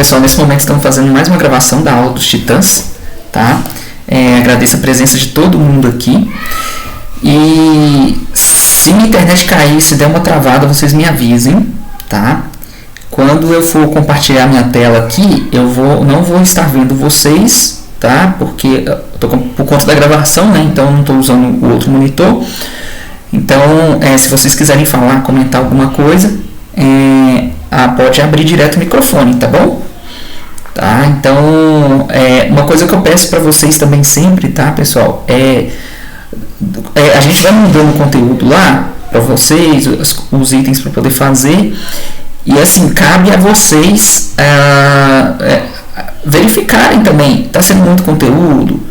pessoal, nesse momento estamos fazendo mais uma gravação da aula dos Titãs, tá? Agradeço a presença de todo mundo aqui. E se minha internet cair, se der uma travada, vocês me avisem, tá? Quando eu for compartilhar minha tela aqui, não vou estar vendo vocês, tá? Porque eu tô por conta da gravação, né? Então eu não estou usando o outro monitor. Então, se vocês quiserem falar, comentar alguma coisa, pode abrir direto o microfone, tá bom? Tá? Então, uma coisa que eu peço para vocês também sempre, tá, pessoal? A gente vai mudando o conteúdo lá para vocês, os itens para poder fazer, e assim, cabe a vocês verificarem também, está sendo muito conteúdo,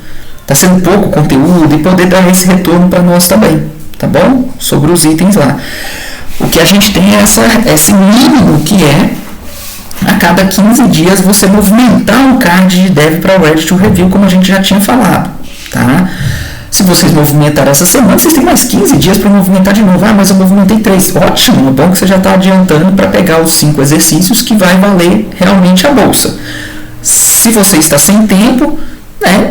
está sendo pouco conteúdo, e poder dar esse retorno para nós também, tá bom? Sobre os itens lá. O que a gente tem é esse mínimo que a cada 15 dias você movimentar um card de dev para o Ready to Review, como a gente já tinha falado, tá? Se vocês movimentaram essa semana, vocês têm mais 15 dias para movimentar de novo. Mas eu movimentei 3. Ótimo, é bom que você já está adiantando para pegar os 5 exercícios que vai valer realmente a bolsa. Se você está sem tempo,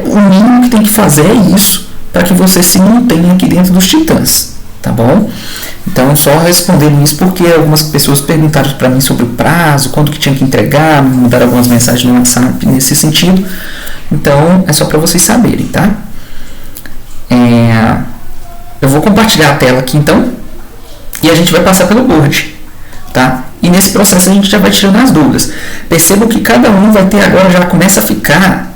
o mínimo que tem que fazer é isso, para que você se mantenha aqui dentro dos Titãs, tá bom? Então, só respondendo isso, porque algumas pessoas perguntaram para mim sobre o prazo, quando que tinha que entregar, me mandaram algumas mensagens no WhatsApp nesse sentido. Então, é só para vocês saberem, tá? Eu vou compartilhar a tela aqui, então, e a gente vai passar pelo board, tá? E nesse processo a gente já vai tirando as dúvidas. Percebam que cada um vai ter agora, já começa a ficar...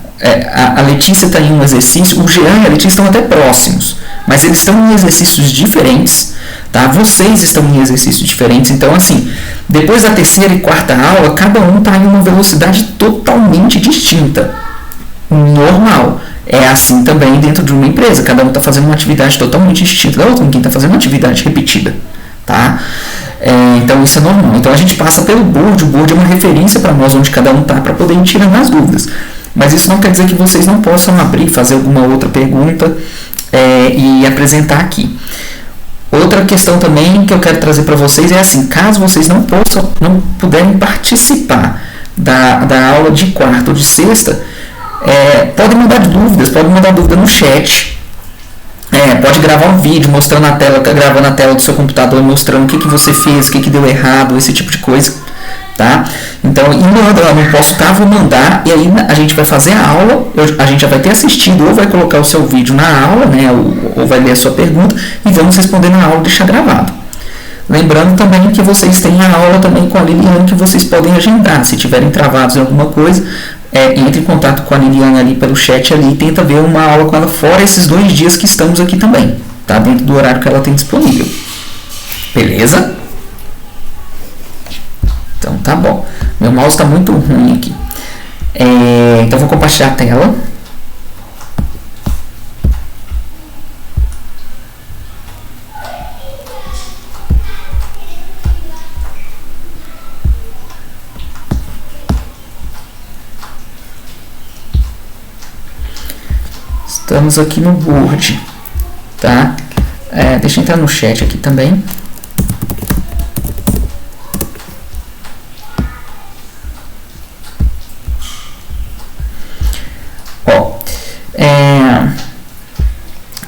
a Letícia está em um exercício, o Jean e a Letícia estão até próximos, mas eles estão em exercícios diferentes, tá? Vocês estão em exercícios diferentes, então assim, depois da terceira e quarta aula, cada um está em uma velocidade totalmente distinta, normal. É assim também dentro de uma empresa, cada um está fazendo uma atividade totalmente distinta da outra, ninguém está fazendo uma atividade repetida, tá? Então isso é normal. Então a gente passa pelo board, o board é uma referência para nós onde cada um está, para poder ir tirando as dúvidas. Mas isso não quer dizer que vocês não possam abrir, fazer alguma outra pergunta e apresentar aqui. Outra questão também que eu quero trazer para vocês é assim, caso vocês não puderem participar da aula de quarta ou de sexta, podem mandar dúvidas, podem mandar dúvida no chat, pode gravar um vídeo mostrando a tela, gravando a tela do seu computador, mostrando o que você fez, o que deu errado, esse tipo de coisa, tá? Então, manda lá no posso cá, vou mandar, e aí a gente vai fazer a aula, a gente já vai ter assistido, ou vai colocar o seu vídeo na aula, né, ou vai ler a sua pergunta, e vamos responder na aula e deixar gravado. Lembrando também que vocês têm a aula também com a Liliane, que vocês podem agendar, se tiverem travados em alguma coisa, entre em contato com a Liliane ali pelo chat ali, e tenta ver uma aula com ela fora esses 2 dias que estamos aqui também, tá? Dentro do horário que ela tem disponível. Beleza? Então tá bom. Meu mouse está muito ruim aqui. Então vou compartilhar a tela. Estamos aqui no board, tá? Deixa eu entrar no chat aqui também.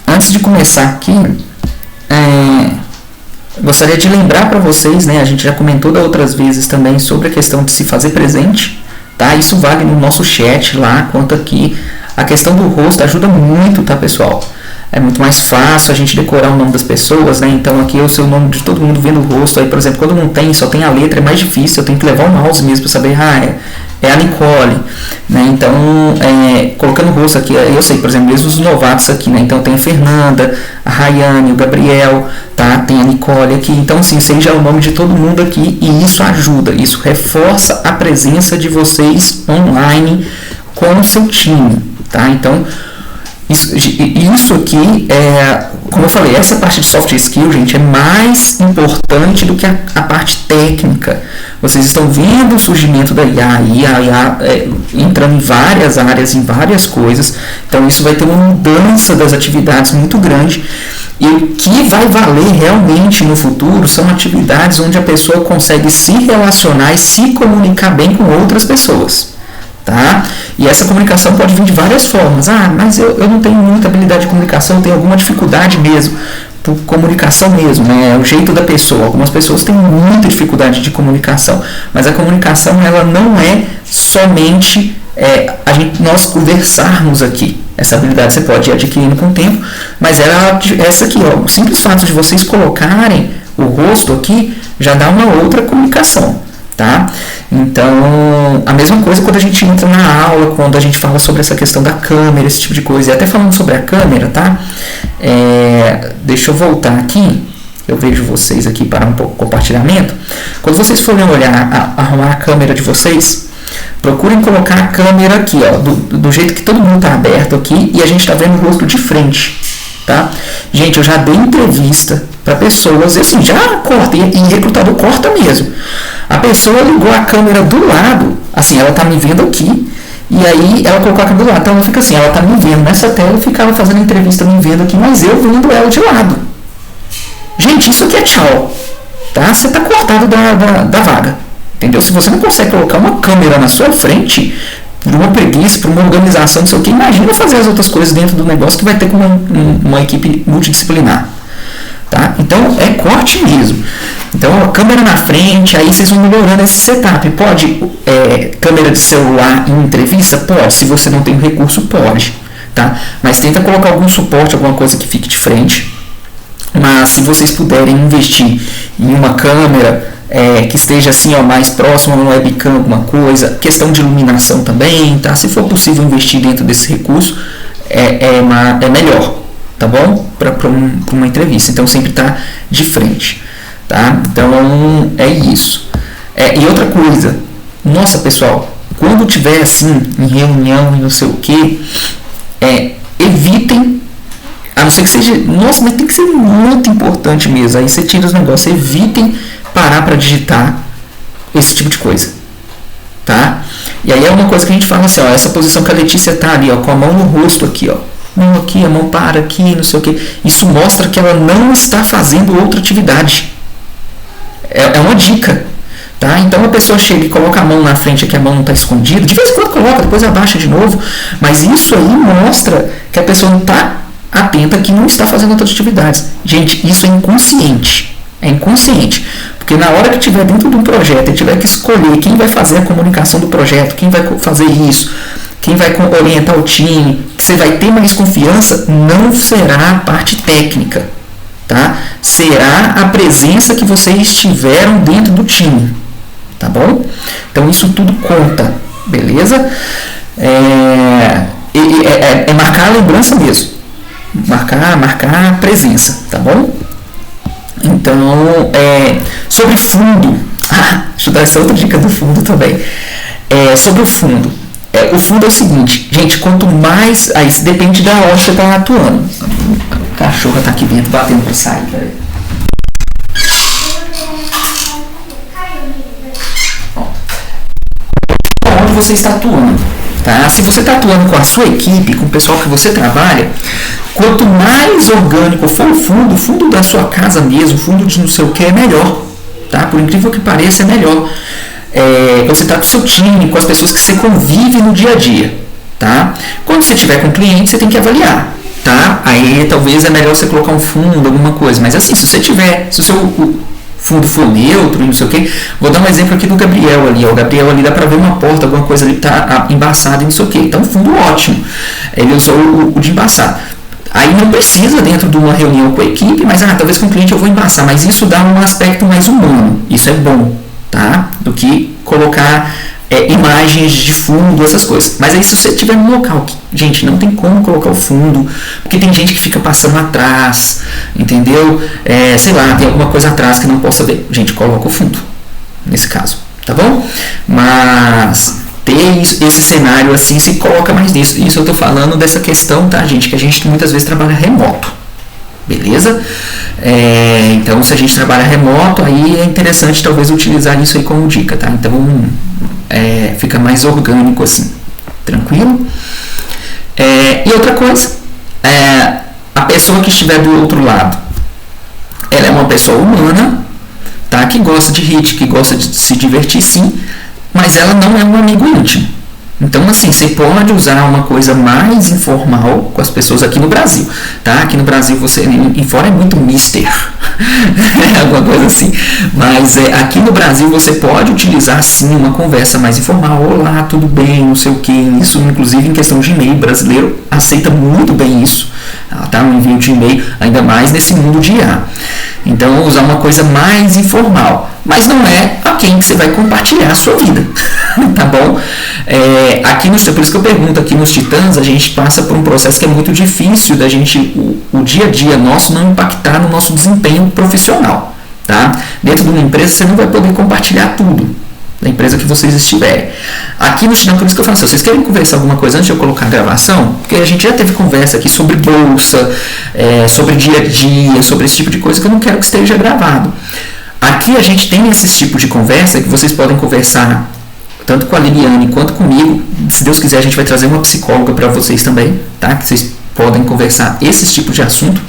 Antes de começar aqui, gostaria de lembrar para vocês, né? A gente já comentou da outras vezes também sobre a questão de se fazer presente, tá? Isso vale no nosso chat lá, quanto aqui. A questão do rosto ajuda muito, tá, pessoal? É muito mais fácil a gente decorar o nome das pessoas, né? Então aqui é o seu nome de todo mundo vendo o rosto. Aí, por exemplo, quando não tem, só tem a letra, é mais difícil. Eu tenho que levar o mouse mesmo para saber, é a Nicole, né? Então, colocando o rosto aqui, eu sei, por exemplo, mesmo os novatos aqui, né? Então tem a Fernanda, a Rayane, o Gabriel, tá? Tem a Nicole aqui. Então, assim, sei já o nome de todo mundo aqui, e isso ajuda, isso reforça a presença de vocês online com o seu time, tá? Então, isso aqui, como eu falei, essa parte de soft skill, gente, é mais importante do que a parte técnica. Vocês estão vendo o surgimento da IA, a IA entrando em várias áreas, em várias coisas, então isso vai ter uma mudança das atividades muito grande, E o que vai valer realmente no futuro são atividades onde a pessoa consegue se relacionar e se comunicar bem com outras pessoas. Tá? E essa comunicação pode vir de várias formas. Mas eu não tenho muita habilidade de comunicação, eu tenho alguma dificuldade mesmo. Por comunicação mesmo, né? É o jeito da pessoa. Algumas pessoas têm muita dificuldade de comunicação, mas a comunicação ela não é somente nós conversarmos aqui. Essa habilidade você pode ir adquirindo com o tempo, mas essa aqui, ó, o simples fato de vocês colocarem o rosto aqui já dá uma outra comunicação, tá? Então, a mesma coisa quando a gente entra na aula, quando a gente fala sobre essa questão da câmera, esse tipo de coisa, e até falando sobre a câmera, tá? Deixa eu voltar aqui, eu vejo vocês aqui para um pouco compartilhamento. Quando vocês forem olhar, arrumar a câmera de vocês, procurem colocar a câmera aqui, ó, do jeito que todo mundo está aberto aqui e a gente está vendo o rosto de frente, tá? Gente, eu já dei entrevista para pessoas, e assim, já corta, e recrutador corta mesmo. A pessoa ligou a câmera do lado, assim, ela tá me vendo aqui, e aí ela colocou a câmera do lado, então ela fica assim, ela tá me vendo nessa tela e ficava fazendo entrevista me vendo aqui, mas eu vendo ela de lado. Gente, isso aqui é tchau, tá? Você tá cortado da vaga, entendeu? Se você não consegue colocar uma câmera na sua frente, por uma preguiça, por uma organização, não sei o que, imagina fazer as outras coisas dentro do negócio que vai ter com uma equipe multidisciplinar. Tá? Então é corte mesmo. Então a câmera na frente, aí vocês vão melhorando esse setup. Pode câmera de celular em entrevista? Pode. Se você não tem o recurso, pode. Tá? Mas tenta colocar algum suporte, alguma coisa que fique de frente. Mas se vocês puderem investir em uma câmera que esteja assim, ó, mais próxima, uma webcam, alguma coisa, questão de iluminação também, tá? Se for possível investir dentro desse recurso, é melhor. Tá bom? Para uma entrevista. Então sempre tá de frente. Tá? Então é isso. E outra coisa. Nossa, pessoal. Quando tiver assim, em reunião e não sei o que, evitem. A não ser que seja. Nossa, mas tem que ser muito importante mesmo. Aí você tira os negócios. Evitem parar para digitar esse tipo de coisa. Tá? E aí é uma coisa que a gente fala assim, ó. Essa posição que a Letícia tá ali, ó, com a mão no rosto aqui, ó. Mão aqui, a mão para aqui, não sei o que. Isso mostra que ela não está fazendo outra atividade. É uma dica. Tá? Então a pessoa chega e coloca a mão na frente aqui, a mão não está escondida. De vez em quando coloca, depois abaixa de novo. Mas isso aí mostra que a pessoa não está atenta, que não está fazendo outras atividades. Gente, isso é inconsciente. É inconsciente. Porque na hora que estiver dentro de um projeto e tiver que escolher quem vai fazer a comunicação do projeto, quem vai fazer isso, quem vai orientar o time, que você vai ter mais confiança, não será a parte técnica, tá? Será a presença que vocês tiveram dentro do time, tá bom? Então isso tudo conta, beleza? Marcar a lembrança mesmo, marcar a presença, tá bom? Então, sobre fundo, deixa eu dar essa outra dica do fundo também, sobre o fundo. O fundo é o seguinte, gente, quanto mais. Aí isso depende da onde você está atuando. A cachorra está aqui dentro batendo para sair. Onde você está atuando. Tá? Se você está atuando com a sua equipe, com o pessoal que você trabalha, quanto mais orgânico for o fundo da sua casa mesmo, o fundo de não sei o que, é melhor. Tá? Por incrível que pareça, é melhor. Você está com o seu time, com as pessoas que você convive no dia a dia, tá? Quando você tiver com o cliente, você tem que avaliar, tá? Aí talvez é melhor você colocar um fundo, alguma coisa, mas assim, se o seu fundo for neutro e não sei o que, vou dar um exemplo aqui do Gabriel ali, ó, o Gabriel ali dá para ver uma porta, alguma coisa ali que tá embaçada e não sei o que, então fundo ótimo, ele usou o de embaçar. Aí não precisa dentro de uma reunião com a equipe, mas talvez com o cliente eu vou embaçar, mas isso dá um aspecto mais humano, isso é bom. Tá? Do que colocar imagens de fundo, essas coisas. Mas aí se você estiver no local, gente, não tem como colocar o fundo, porque tem gente que fica passando atrás, entendeu? Sei lá, tem alguma coisa atrás que não possa ver. Gente, coloca o fundo, nesse caso, tá bom? Mas ter esse cenário assim, se coloca mais nisso. Isso eu tô falando dessa questão, tá, gente? Que a gente muitas vezes trabalha remoto. Beleza? Então, se a gente trabalha remoto, aí é interessante talvez utilizar isso aí como dica, tá? Então, fica mais orgânico assim, tranquilo? E outra coisa, a pessoa que estiver do outro lado, ela é uma pessoa humana, tá? Que gosta de rir, que gosta de se divertir, sim, mas ela não é um amigo íntimo. Então, assim, você pode usar uma coisa mais informal com as pessoas aqui no Brasil, tá? Aqui no Brasil, você, em fora é muito mister, alguma coisa assim. Mas aqui no Brasil, você pode utilizar, sim, uma conversa mais informal. Olá, tudo bem, não sei o que. Isso, inclusive, em questão de e-mail, brasileiro aceita muito bem isso, tá? Um envio de e-mail, ainda mais nesse mundo de IA. Então, usar uma coisa mais informal. Mas não é a quem que você vai compartilhar a sua vida, tá bom? Por isso que eu pergunto, aqui nos Titãs a gente passa por um processo que é muito difícil da gente, o dia a dia nosso não impactar no nosso desempenho profissional, tá? Dentro de uma empresa você não vai poder compartilhar tudo da empresa que vocês estiverem. Aqui no Titã, por isso que eu falo assim, vocês querem conversar alguma coisa antes de eu colocar a gravação? Porque a gente já teve conversa aqui sobre bolsa, sobre dia a dia, sobre esse tipo de coisa que eu não quero que esteja gravado. Aqui a gente tem esses tipos de conversa que vocês podem conversar tanto com a Liliane quanto comigo. Se Deus quiser, a gente vai trazer uma psicóloga para vocês também, tá? Que vocês podem conversar esses tipos de assunto.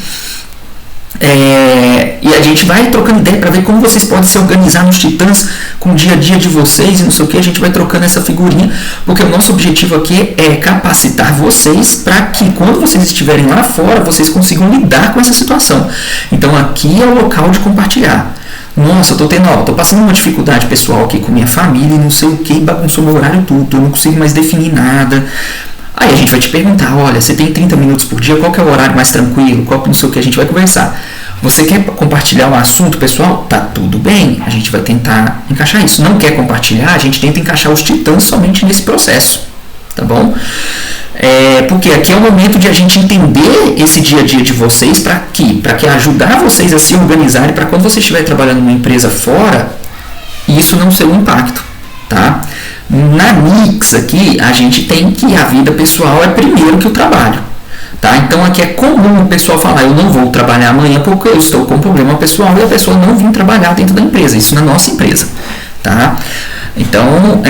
E a gente vai trocando ideia para ver como vocês podem se organizar nos Titãs com o dia a dia de vocês e não sei o que. A gente vai trocando essa figurinha, porque o nosso objetivo aqui é capacitar vocês para que quando vocês estiverem lá fora, vocês consigam lidar com essa situação. Então aqui é o local de compartilhar. Nossa, tô passando uma dificuldade pessoal aqui com minha família e não sei o que, bagunçou meu horário tudo, eu não consigo mais definir nada. Aí a gente vai te perguntar, olha, você tem 30 minutos por dia, qual que é o horário mais tranquilo, qual que não sei o que, a gente vai conversar. Você quer compartilhar um assunto, pessoal? Tá tudo bem, a gente vai tentar encaixar isso. Não quer compartilhar, a gente tenta encaixar os Titãs somente nesse processo, tá bom? Porque aqui é o momento de a gente entender esse dia a dia de vocês para que ajudar vocês a se organizarem para quando você estiver trabalhando numa empresa fora, isso não ser um impacto, tá? Na Mix aqui, a gente tem que a vida pessoal é primeiro que o trabalho, tá? Então aqui é comum o pessoal falar, eu não vou trabalhar amanhã porque eu estou com um problema pessoal e a pessoa não vir trabalhar dentro da empresa, isso na nossa empresa, tá? Então,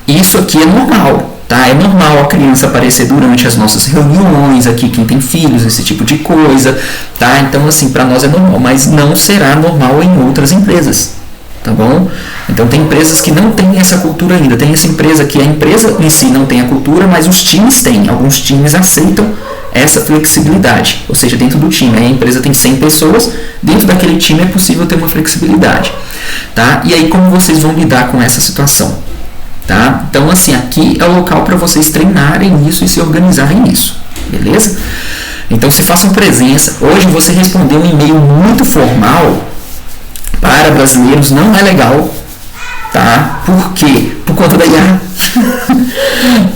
isso aqui é normal. Tá? É normal a criança aparecer durante as nossas reuniões aqui, quem tem filhos, esse tipo de coisa, tá? Então, assim, para nós é normal, mas não será normal em outras empresas, tá bom? Então, tem empresas que não têm essa cultura ainda. Tem essa empresa que a empresa em si não tem a cultura, mas os times têm. Alguns times aceitam essa flexibilidade, ou seja, dentro do time. A empresa tem 100 pessoas, dentro daquele time é possível ter uma flexibilidade, tá? E aí, como vocês vão lidar com essa situação? Tá? Então, assim, aqui é o local para vocês treinarem isso e se organizarem nisso, beleza? Então, se façam presença. Hoje você respondeu um e-mail muito formal para brasileiros, não é legal, tá? Por quê? Por conta da IA.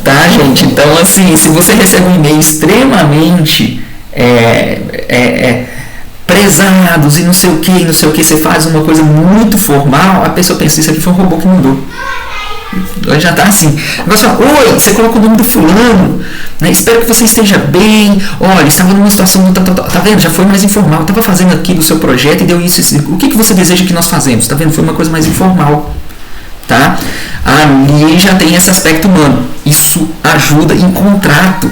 Tá, gente? Então, assim, se você recebe um e-mail extremamente prezados e não sei o que, você faz uma coisa muito formal, a pessoa pensa, isso aqui foi um robô que mandou. Já tá assim, oi, você colocou o nome do fulano, né? Espero que você esteja bem. Olha, estava numa situação, tá vendo? Já foi mais informal, estava fazendo aqui do seu projeto e deu isso. O que você deseja que nós fazemos? Tá vendo? Foi uma coisa mais informal, tá? Ali já tem esse aspecto humano. Isso ajuda em contrato.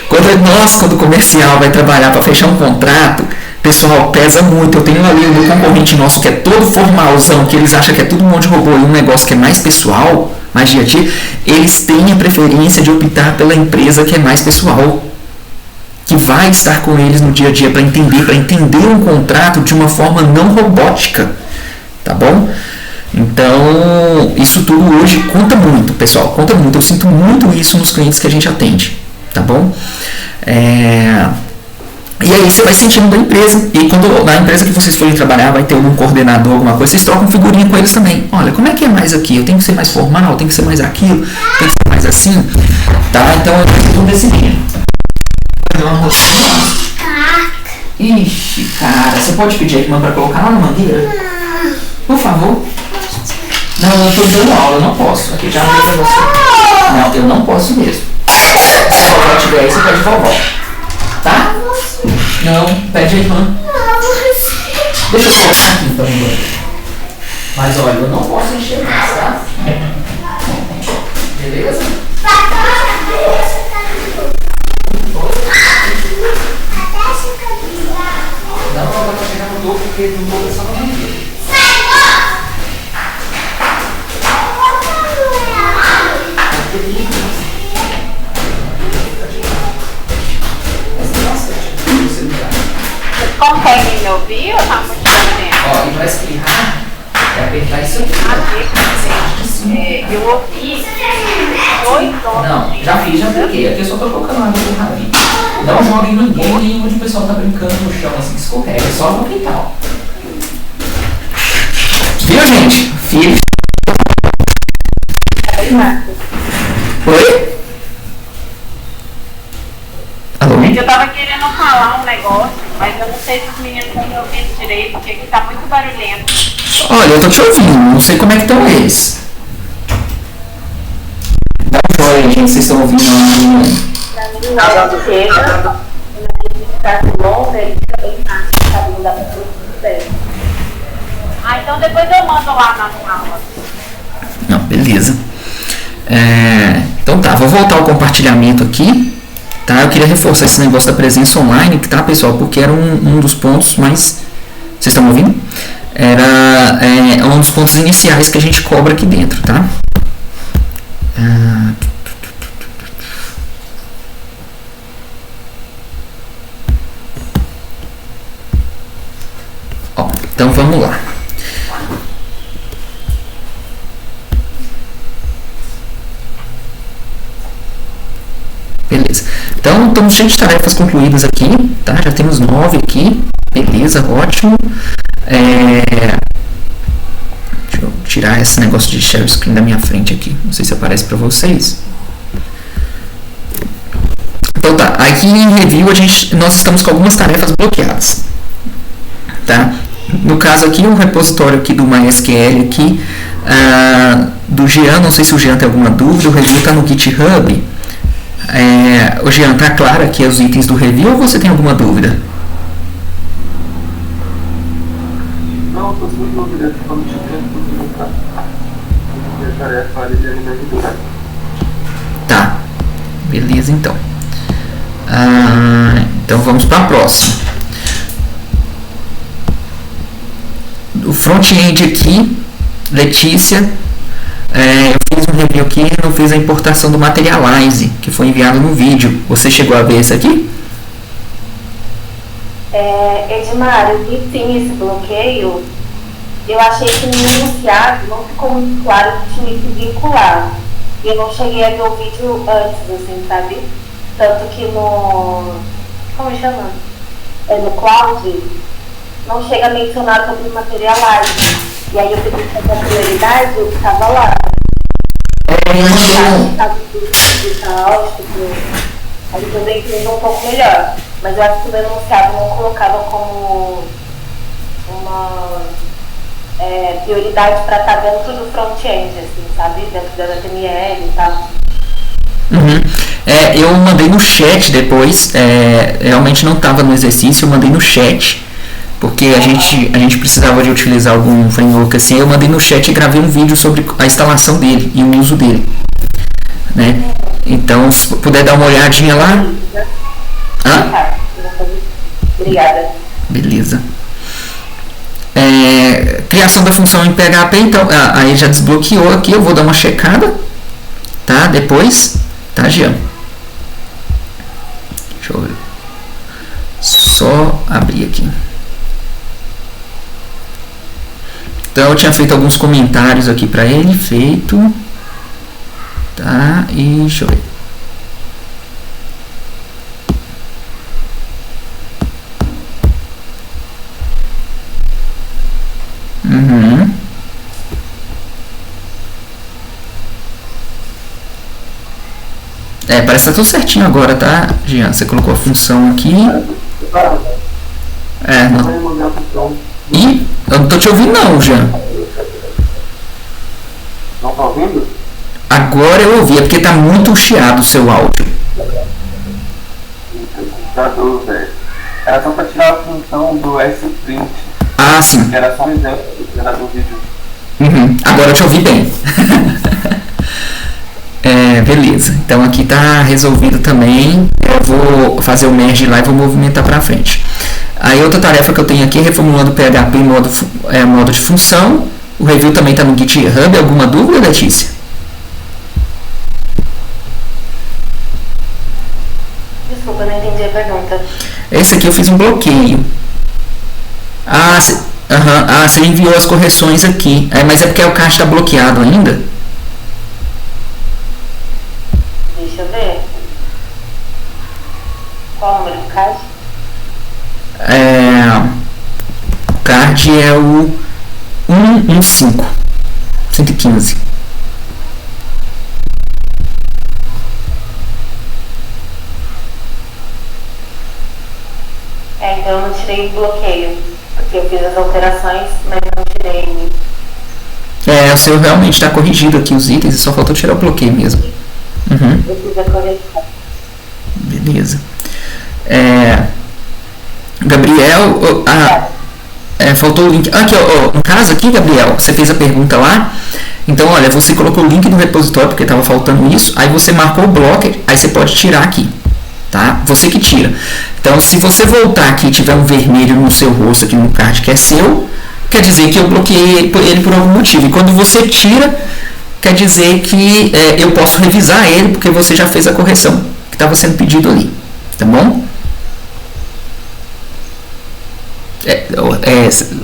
Quando o comercial vai trabalhar para fechar um contrato, pessoal, pesa muito. Eu tenho ali o meu concorrente nosso que é todo formalzão, que eles acham que é tudo um monte de robô e um negócio que é mais pessoal, mais dia a dia, eles têm a preferência de optar pela empresa que é mais pessoal, que vai estar com eles no dia a dia para entender um contrato de uma forma não robótica, tá bom? Então, isso tudo hoje conta muito, pessoal, conta muito. Eu sinto muito isso nos clientes que a gente atende, tá bom? E aí você vai sentindo da empresa. E quando na empresa que vocês forem trabalhar vai ter algum coordenador, alguma coisa, vocês trocam figurinha com eles também. Olha, como é que é mais aqui? Eu tenho que ser mais formal, tem que ser mais aquilo, tem que ser mais assim, tá? Então eu tenho tudo desse jeito. Ixi, cara, você pode pedir a irmã para colocar lá na mangueira? Por favor. Não, eu estou dando aula, eu não posso. Aqui já abriu pra você. Não, eu não posso mesmo. Se a vovó tiver aí, você pede vovó. Tá? Não, pede a irmã. Deixa eu colocar aqui então, irmã. Mas olha, eu não posso encher mais, tá? Beleza? Não, ela vai chegar no dobro porque no dobro é só no meio. Vocês conseguem me ouvir ou tá muito barulhento? Ó, e para espirrar, é apertar isso aqui. Eu ouvi 2 doses. Não, já fiz, já apliquei. Aqui eu só tô colocando água pro Ravi. Não joga em ninguém, nem onde o pessoal tá brincando no chão, assim, que escorrega. É só no quintal. Viu, gente? Filho. Oi? Alô? Eu tava querendo falar um negócio, mas eu não sei se os meninos estão me ouvindo direito, porque aqui tá muito barulhento. Olha, eu tô te ouvindo, não sei como é que estão eles. Dá um joia, gente, vocês estão ouvindo. Pra mim, não chega, na ficar longa, ele fica bem fácil, sabe? Não dá pra tudo bem. Ah, então depois eu mando lá na aula. Não, beleza. Então tá, vou voltar ao compartilhamento aqui. Tá? Eu queria reforçar esse negócio da presença online, tá, pessoal? Porque era um dos pontos mais... Vocês estão me ouvindo? Era um dos pontos iniciais que a gente cobra aqui dentro, tá? Ó, então vamos lá. Beleza. Então, estamos cheios de tarefas concluídas aqui, tá? Já temos 9 aqui. Beleza, ótimo. Deixa eu tirar esse negócio de share screen da minha frente aqui. Não sei se aparece para vocês. Então tá, aqui em review nós estamos com algumas tarefas bloqueadas, tá? No caso aqui, o repositório aqui do MySQL aqui, do Jean, não sei se o Jean tem alguma dúvida, o review está no GitHub. O Jean, tá claro aqui os itens do review ou você tem alguma dúvida? Não, estou sem dúvida, quando tiver tudo tá. A tarefa ali de alimentar. Tá, beleza então. Então vamos para a próxima. O front-end aqui, Letícia, eu fiz um review aqui e não fiz a importação do Materialize, que foi enviado no vídeo. Você chegou a ver isso aqui? Edmar, eu vi sim esse bloqueio. Eu achei que no enunciado não ficou muito claro que tinha que vincular. E eu não cheguei a ver o vídeo antes, assim, sabe? Tanto que no... Como chama? No Cloud, não chega a mencionar sobre o Materialize. E aí eu pedi essa prioridade, eu estava lá. Aí também entendo um pouco melhor. Mas eu acho que o enunciado não colocava como uma prioridade para estar dentro do front-end, assim, sabe? Dentro da HTML e tal. Eu mandei no chat depois, realmente não estava no exercício, eu mandei no chat, porque a gente precisava de utilizar algum framework assim, eu mandei no chat e gravei um vídeo sobre a instalação dele e o uso dele, né? Então, se puder dar uma olhadinha lá. Obrigada. Beleza. Criação da função em PHP, então, aí já desbloqueou aqui, eu vou dar uma checada, tá? Depois, tá, Jean? Deixa eu só abrir aqui. Então eu tinha feito alguns comentários aqui para ele, feito, tá? E deixa eu ver. Parece que tá tudo certinho agora, tá, Jean? Você colocou a função aqui. Não. Ih, eu não tô te ouvindo não, Jean. Não tá ouvindo? Agora eu ouvi, é porque tá muito chiado o seu áudio. Tá tudo certo. Era só pra tirar a função do sprint. Ah, sim. Que era só um exemplo que era do vídeo. Agora eu te ouvi bem. Beleza, então aqui está resolvido também. Eu vou fazer o merge lá e vou movimentar para frente. Aí outra tarefa que eu tenho aqui é reformulando o PHP em modo de função. O review também está no GitHub. Alguma dúvida, Letícia? Desculpa, não entendi a pergunta. Esse aqui eu fiz um bloqueio. Você enviou as correções aqui. Mas é porque o caixa está bloqueado ainda? Deixa eu ver. Qual o número do card? O card é o 115. Então eu não tirei o bloqueio, porque eu fiz as alterações, mas não tirei. O seu realmente está corrigido aqui os itens, só faltou tirar o bloqueio mesmo. Uhum. Eu fiz a correção. Beleza. Gabriel, faltou o link. Aqui, no caso aqui, Gabriel, você fez a pergunta lá. Então, olha, você colocou o link no repositório porque estava faltando isso. Aí você marcou o blocker, aí você pode tirar aqui, tá? Você que tira. Então, se você voltar aqui e tiver um vermelho no seu rosto aqui no card que é seu, quer dizer que eu bloqueei ele por algum motivo. E quando você tira, quer dizer que eu posso revisar ele porque você já fez a correção que estava sendo pedido ali, tá bom?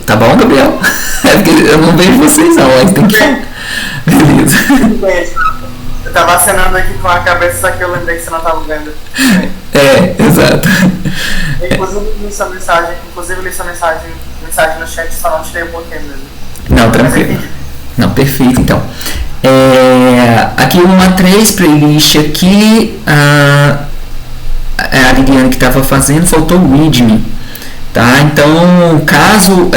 Tá bom, Gabriel? Porque eu não vejo vocês não, mas tem que falar. Beleza. Eu tava acenando aqui com a cabeça, só que eu lembrei que você não tava vendo. Exato. Inclusive li sua mensagem no chat, só não tirei o bloqueio mesmo. Não, tranquilo. Não, perfeito, então. Aqui uma 3 playlist aqui, a Liliane que estava fazendo, faltou o readme, tá? Então, caso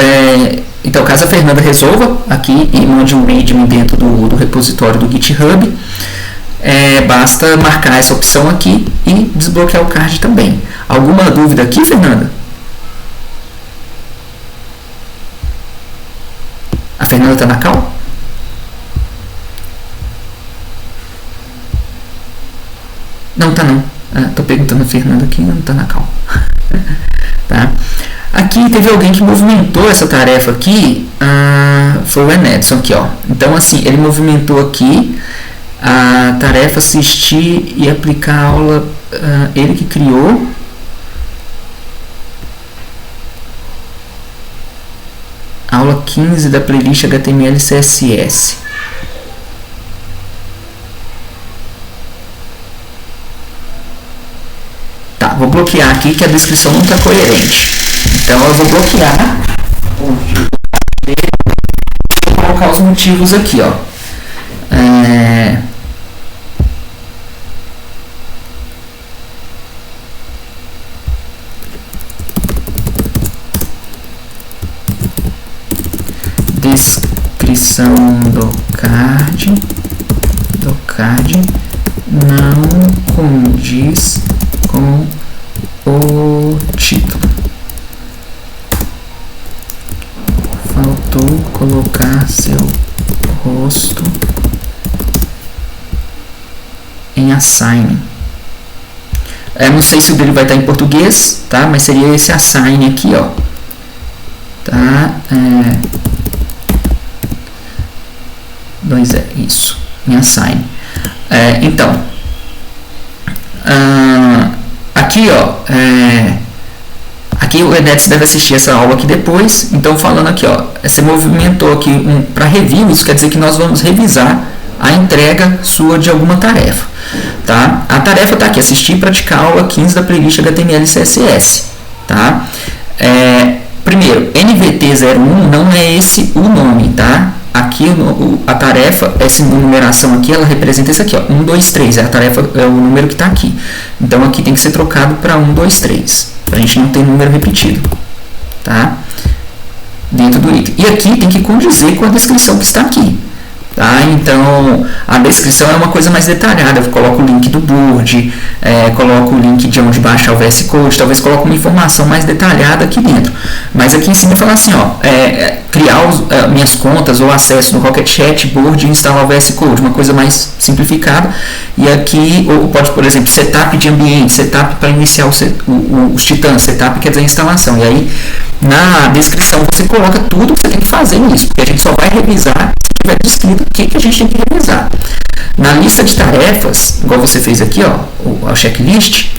a Fernanda resolva aqui e mande um readme dentro do repositório do GitHub, basta marcar essa opção aqui e desbloquear o card também. Alguma dúvida aqui, Fernanda? A Fernanda está na cal? Não, tá não. Tô perguntando a Fernanda aqui, não tá na cal. Tá? Aqui teve alguém que movimentou essa tarefa aqui, foi o Enedson aqui, ó. Então assim, ele movimentou aqui a tarefa assistir e aplicar a aula, ele que criou. Aula 15 da playlist HTML e CSS. Tá, vou bloquear aqui que a descrição não está coerente. Então eu vou bloquear. Vou colocar os motivos aqui, ó. Descrição do card não condiz com o título. Faltou colocar seu rosto em assign. Não sei se o dele vai estar em português, tá? Mas seria esse assign aqui, ó. Tá? Isso, em assign. Então, aqui, ó, aqui o Edets deve assistir essa aula aqui depois. Então, falando aqui, ó, você movimentou aqui para review, isso quer dizer que nós vamos revisar a entrega sua de alguma tarefa, tá? A tarefa tá aqui, assistir e praticar a aula 15 da playlist HTML e CSS, tá? Primeiro, NVT01 não é esse o nome, tá? Aqui a tarefa, essa numeração aqui, ela representa isso aqui, ó, 1, 2, 3, a tarefa é o número que está aqui. Então aqui tem que ser trocado para 1, 2, 3, para a gente não ter número repetido, tá? Dentro do item. E aqui tem que condizer com a descrição que está aqui, tá? Então, a descrição é uma coisa mais detalhada. Eu coloco o link do board, coloco o link de onde baixar o VS Code, talvez coloque uma informação mais detalhada aqui dentro. Mas aqui em cima fala assim, criar minhas contas ou acesso no Rocket Chat, board e instalar o VS Code, uma coisa mais simplificada. E aqui, ou pode, por exemplo, setup de ambiente, setup para iniciar os titãs, setup quer dizer instalação. E aí, na descrição, você coloca tudo que você tem que fazer nisso, porque a gente só vai revisar se tiver descrito o que a gente tem que revisar. Na lista de tarefas, igual você fez aqui, a checklist,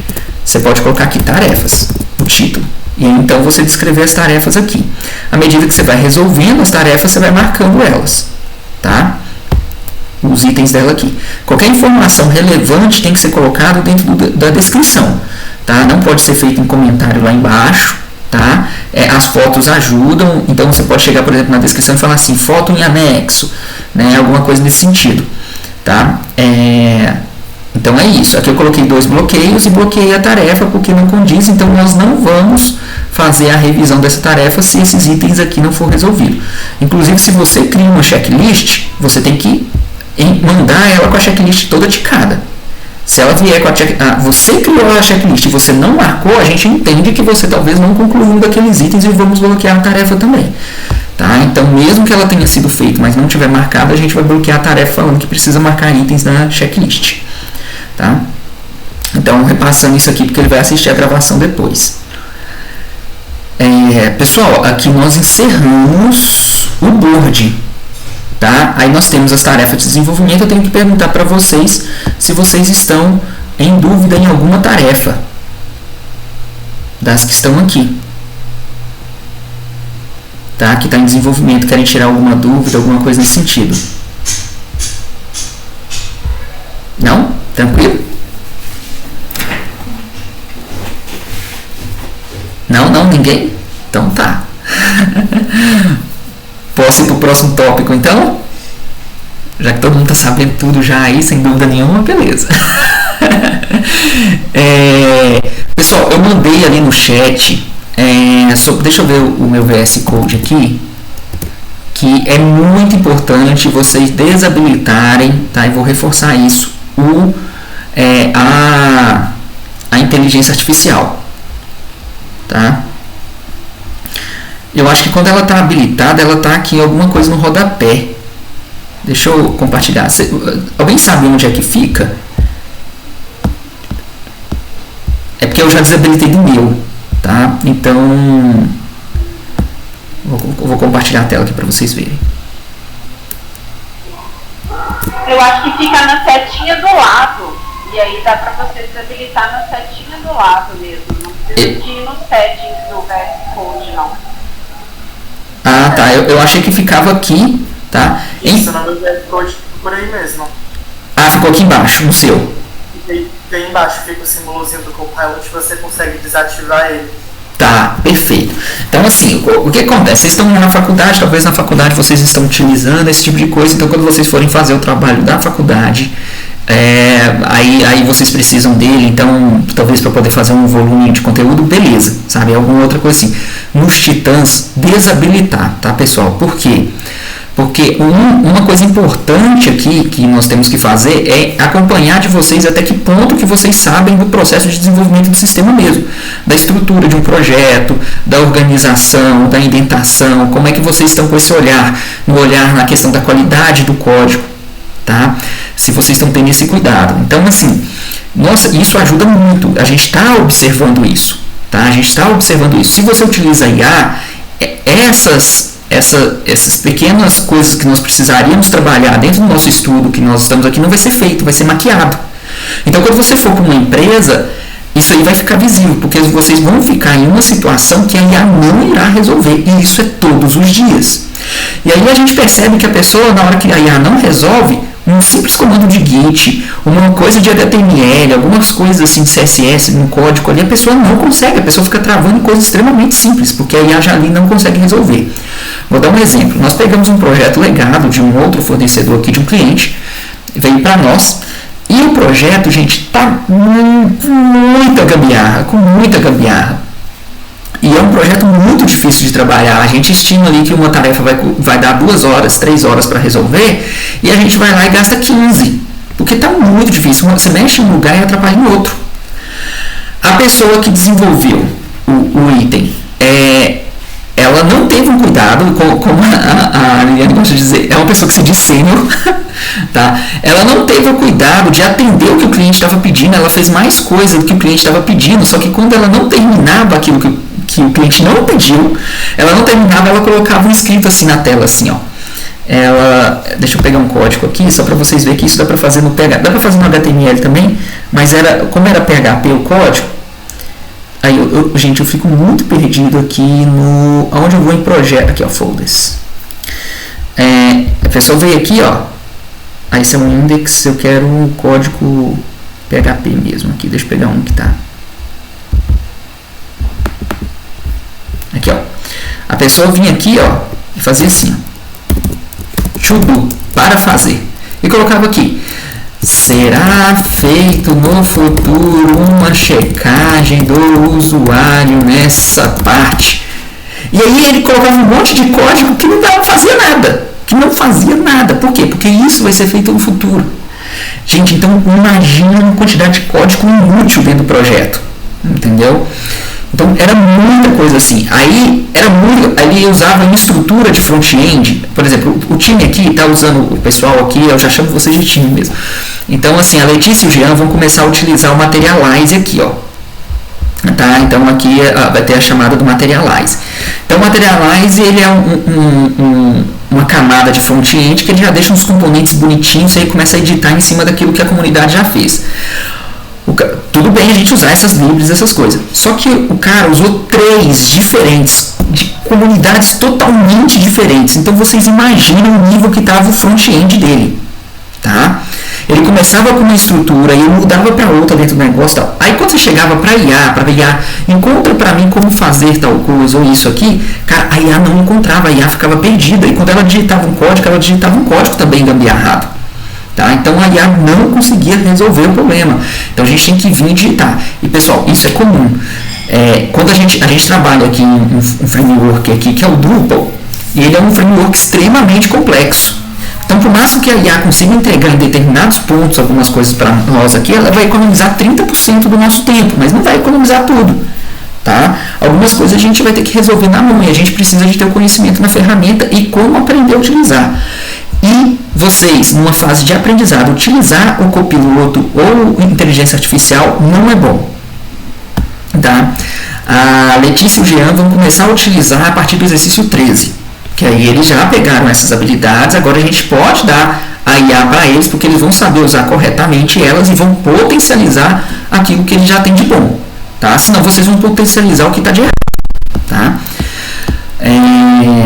você pode colocar aqui tarefas, o título. E então você descrever as tarefas aqui. À medida que você vai resolvendo as tarefas, você vai marcando elas, tá? Os itens dela aqui. Qualquer informação relevante tem que ser colocado dentro da descrição, tá? Não pode ser feito em comentário lá embaixo, tá? As fotos ajudam, então você pode chegar, por exemplo, na descrição e falar assim, foto em anexo, né? Alguma coisa nesse sentido, tá? Então é isso. Aqui eu coloquei 2 bloqueios e bloqueei a tarefa porque não condiz, então nós não vamos fazer a revisão dessa tarefa se esses itens aqui não for resolvido. Inclusive, se você cria uma checklist, você tem que mandar ela com a checklist toda ticada. Se ela vier com você criou a checklist e você não marcou, a gente entende que você talvez não concluiu daqueles itens e vamos bloquear a tarefa também. Tá? Então, mesmo que ela tenha sido feita, mas não tiver marcada, a gente vai bloquear a tarefa falando que precisa marcar itens na checklist. Tá? Então, repassando isso aqui, porque ele vai assistir a gravação depois. Pessoal, aqui nós encerramos o board. Tá? Aí nós temos as tarefas de desenvolvimento. Eu tenho que perguntar para vocês se vocês estão em dúvida em alguma tarefa das que estão aqui. Tá? Que está em desenvolvimento, querem tirar alguma dúvida, alguma coisa nesse sentido. Não? Tranquilo? Não? Ninguém? Então tá. Posso ir para o próximo tópico, então? Já que todo mundo está sabendo tudo já aí, sem dúvida nenhuma, beleza. Pessoal, eu mandei ali no chat, deixa eu ver o meu VS Code aqui, que é muito importante vocês desabilitarem, tá? Eu vou reforçar isso, a inteligência artificial, tá? Eu acho que quando ela está habilitada, ela está aqui alguma coisa no rodapé. Deixa eu compartilhar. Alguém sabe onde é que fica? É porque eu já desabilitei do meu, tá? Então, vou compartilhar a tela aqui para vocês verem. Eu acho que fica na setinha do lado. E aí dá para você desabilitar na setinha do lado mesmo. Não precisa de ir nos settings do VS Code, não. Ah, tá. Eu achei que ficava aqui, tá? Isso, no VS Code por aí mesmo. Ah, ficou aqui embaixo, no seu. Tem embaixo, fica o símbolozinho do Copilot, você consegue desativar ele. Tá, perfeito. Então, assim, o que acontece? Vocês estão na faculdade, talvez na faculdade vocês estão utilizando esse tipo de coisa, então quando vocês forem fazer o trabalho da faculdade, aí vocês precisam dele, então, talvez para poder fazer um volume de conteúdo, beleza, sabe? Alguma outra coisa assim. Nos Titãs, desabilitar, tá, pessoal? Por quê? Porque uma coisa importante aqui que nós temos que fazer é acompanhar de vocês até que ponto que vocês sabem do processo de desenvolvimento do sistema mesmo, da estrutura de um projeto, da organização, da indentação, como é que vocês estão com esse olhar, na questão da qualidade do código, tá? Se vocês estão tendo esse cuidado. Então, assim, nossa, isso ajuda muito, a gente está observando isso, tá? A gente está observando isso. Se você utiliza IA, essas pequenas coisas que nós precisaríamos trabalhar dentro do nosso estudo, que nós estamos aqui, não vai ser feito, vai ser maquiado. Então, quando você for para uma empresa, isso aí vai ficar visível, porque vocês vão ficar em uma situação que a IA não irá resolver, e isso é todos os dias. E aí a gente percebe que a pessoa, na hora que a IA não resolve, um simples comando de Git, uma coisa de HTML, algumas coisas assim de CSS, no código ali, a pessoa não consegue, a pessoa fica travando em coisas extremamente simples, porque a IA já ali não consegue resolver. Vou dar um exemplo. Nós pegamos um projeto legado de um outro fornecedor aqui, de um cliente, veio para nós, e o projeto, gente, está com muita gambiarra. E é um projeto muito difícil de trabalhar. A gente estima ali que uma tarefa vai dar 2 horas, 3 horas para resolver, e a gente vai lá e gasta 15, porque está muito difícil. Você mexe em um lugar e atrapalha em outro. A pessoa que desenvolveu o item, ela não teve um cuidado, como a Liliane gosta de dizer, é uma pessoa que se diz sênior, tá? Ela não teve o cuidado de atender o que o cliente estava pedindo, ela fez mais coisa do que o cliente estava pedindo, só que quando ela não terminava aquilo que o cliente não pediu, ela colocava um escrito assim na tela, assim, ó. Deixa eu pegar um código aqui, só para vocês verem que isso dá para fazer no PHP, dá para fazer no HTML também, mas como era PHP o código, aí gente, eu fico muito perdido aqui onde eu vou em projeto, aqui ó, folders. A pessoa veio aqui, ó, aí isso é um index, eu quero um código PHP mesmo, aqui, deixa eu pegar um que tá. Aqui, ó, a pessoa vinha aqui, ó, e fazia assim, ó. To do, para fazer, e colocava aqui: será feito no futuro uma checagem do usuário nessa parte. E aí ele colocava um monte de código que não fazia nada, por quê? Porque isso vai ser feito no futuro. Gente, então imagina uma quantidade de código inútil dentro do projeto, entendeu? Então era muita coisa assim. Aí ali usava em estrutura de front-end. Por exemplo, o time aqui está usando, o pessoal aqui, eu já chamo vocês de time mesmo. Então assim, a Letícia e o Jean vão começar a utilizar o Materialize aqui, ó. Tá? Então aqui vai ter a chamada do Materialize. Então o Materialize, ele é uma camada de front-end que ele já deixa uns componentes bonitinhos e aí começa a editar em cima daquilo que a comunidade já fez. Tudo bem a gente usar essas libras, essas coisas. Só que o cara usou 3 diferentes, de comunidades totalmente diferentes. Então vocês imaginam o nível que estava o front-end dele. Tá? Ele começava com uma estrutura e mudava para outra dentro do negócio. Tal. Aí quando você chegava para IA, encontra para mim como fazer tal coisa ou isso aqui, cara, a IA não encontrava, a IA ficava perdida. E quando ela digitava um código também gambiarrado. Tá? Então a IA não conseguia resolver o problema. Então a gente tem que vir digitar. E pessoal, isso é comum. Quando a gente trabalha aqui em um framework aqui, que é o Drupal, e ele é um framework extremamente complexo. Então, por mais que a IA consiga entregar em determinados pontos algumas coisas para nós aqui, ela vai economizar 30% do nosso tempo, mas não vai economizar tudo. Tá? Algumas coisas a gente vai ter que resolver na mão e a gente precisa de ter o conhecimento na ferramenta e como aprender a utilizar. E vocês, numa fase de aprendizado, utilizar o copiloto ou inteligência artificial não é bom. Tá? A Letícia e o Jean vão começar a utilizar a partir do exercício 13. Que aí eles já pegaram essas habilidades, agora a gente pode dar a IA para eles, porque eles vão saber usar corretamente elas e vão potencializar aquilo que eles já têm de bom. Tá? Senão vocês vão potencializar o que está de errado. Tá?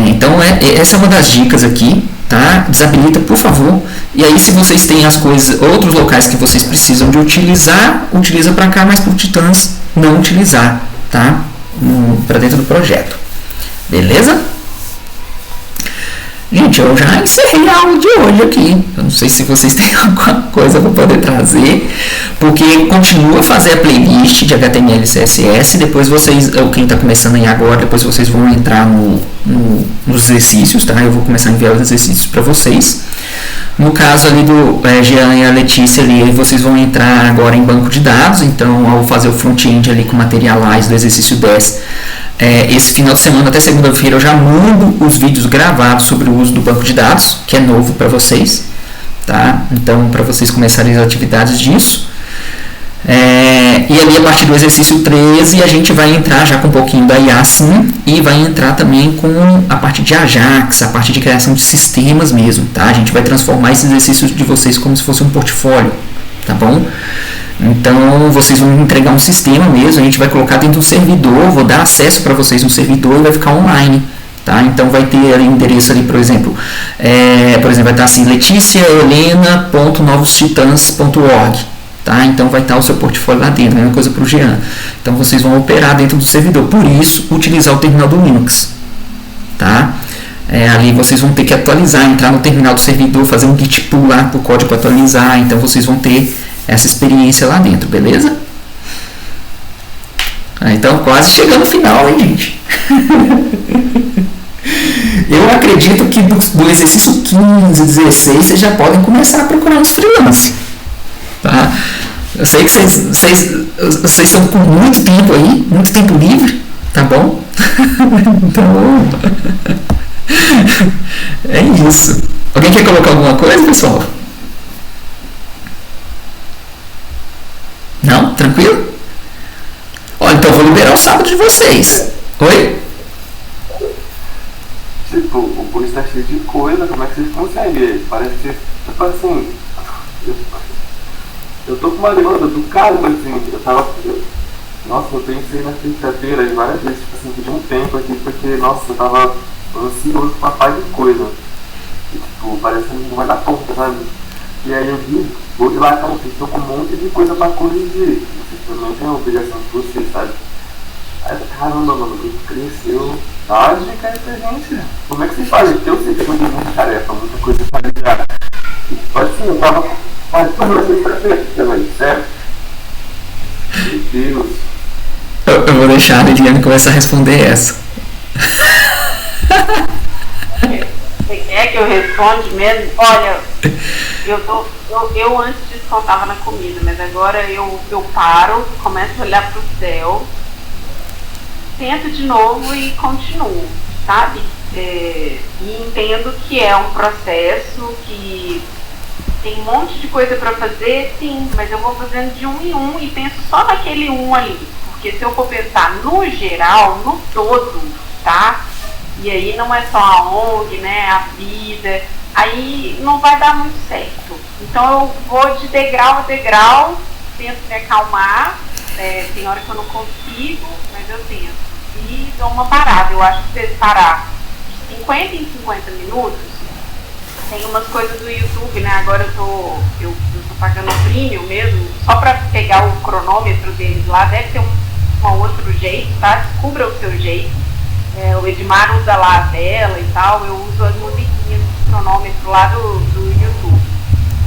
Então essa é uma das dicas aqui. Tá? Desabilita, por favor. E aí, se vocês têm as coisas, outros locais que vocês precisam de utilizar, utiliza para cá, mas por Titãs não utilizar, tá? Para dentro do projeto. Beleza? Gente, eu já encerrei a aula de hoje aqui. Eu não sei se vocês têm alguma coisa para poder trazer, porque continua a fazer a playlist de HTML e CSS. Depois vocês, quem está começando aí agora, depois vocês vão entrar nos exercícios, tá? Eu vou começar a enviar os exercícios para vocês. No caso ali do Jean e a Letícia ali, vocês vão entrar agora em banco de dados. Então, ao fazer o front-end ali com Materialize do exercício 10, esse final de semana até segunda-feira eu já mando os vídeos gravados sobre o uso do banco de dados, que é novo para vocês, tá? Então, para vocês começarem as atividades disso. E ali a partir do exercício 13 a gente vai entrar já com um pouquinho da IA sim, e vai entrar também com a parte de Ajax, a parte de criação de sistemas mesmo, tá? A gente vai transformar esses exercícios de vocês como se fosse um portfólio, tá bom? Então vocês vão entregar um sistema mesmo, a gente vai colocar dentro do servidor, vou dar acesso para vocês no servidor e vai ficar online. Tá? Então vai ter ali endereço ali, por exemplo, vai estar assim, leticiahelena.novostitãs.org. Tá? Então vai estar o seu portfólio lá dentro, a mesma coisa para o Jean. Então vocês vão operar dentro do servidor, por isso utilizar o terminal do Linux. Tá? Ali vocês vão ter que atualizar, entrar no terminal do servidor, fazer um git pull lá para o código atualizar, então vocês vão ter essa experiência lá dentro, beleza? Então quase chegando no final, hein, gente? Eu acredito que do exercício 15, 16, vocês já podem começar a procurar uns freelance. Tá? Eu sei que vocês estão com muito tempo aí, muito tempo livre, tá bom? Então, é isso. Alguém quer colocar alguma coisa, pessoal? Não? Tranquilo? Olha, então eu vou liberar o sábado de vocês. Oi? Tipo, o curso tá cheio de coisa, como é que vocês conseguem? Parece que, tipo assim, eu tô com uma demanda do caramba, assim, nossa, eu pensei na sexta-feira várias vezes, tipo assim, pedi um tempo aqui, porque, nossa, eu tava ansioso com uma paz de coisa. E, tipo, parece que não vai dar conta, sabe? E aí eu vi, vou ir lá, cara, vocês estão com um monte de coisa pra corrigir. Vocês também têm a obrigação de vocês, sabe? Aí, caramba, mano, isso cresceu. Dá uma dica aí pra gente. Como é que vocês fazem? Porque eu sei que eu tenho muita tarefa, muita coisa pra ligar. E pode ser, eu tava quase toda sexta-feira também, certo? Meu Deus. Eu vou deixar a Liliane começar a responder essa. Você quer que eu responda mesmo? Olha, eu antes descontava na comida, mas agora eu paro, começo a olhar pro céu, tento de novo e continuo, sabe? E entendo que é um processo, que tem um monte de coisa para fazer, sim, mas eu vou fazendo de um em um e penso só naquele um ali. Porque se eu for pensar no geral, no todo, tá? E aí não é só a ONG, né? A vida, aí não vai dar muito certo. Então eu vou de degrau a degrau, tento me acalmar, tem hora que eu não consigo, mas eu tento. E dou uma parada. Eu acho que se parar de 50 em 50 minutos, tem umas coisas do YouTube, né? Agora eu tô pagando o premium mesmo, só pra pegar o cronômetro deles lá, deve ter um outro jeito, tá? Descubra o seu jeito. O Edmar usa lá a tela e tal, eu uso as musiquinhas do cronômetro lá do YouTube.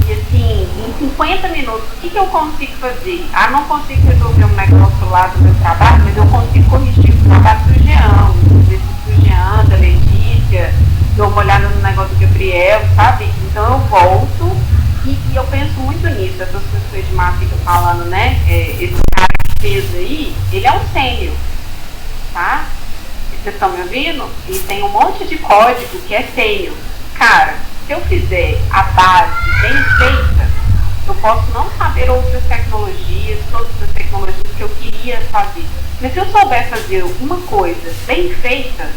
E assim, em 50 minutos, o que eu consigo fazer? Não consigo resolver um negócio lá do meu trabalho, mas eu consigo corrigir o trabalho do Jean, do Jean, da Letícia, dou uma olhada no negócio do Gabriel, sabe? Então eu volto e eu penso muito nisso, essas coisas que o Edmar fica falando, né? Esse cara que fez aí, ele é um sênior, tá? Vocês estão me ouvindo? E tem um monte de código que é sênior. Cara, se eu fizer a base bem feita, eu posso não saber outras tecnologias, todas as tecnologias que eu queria fazer. Mas se eu souber fazer uma coisa bem feita,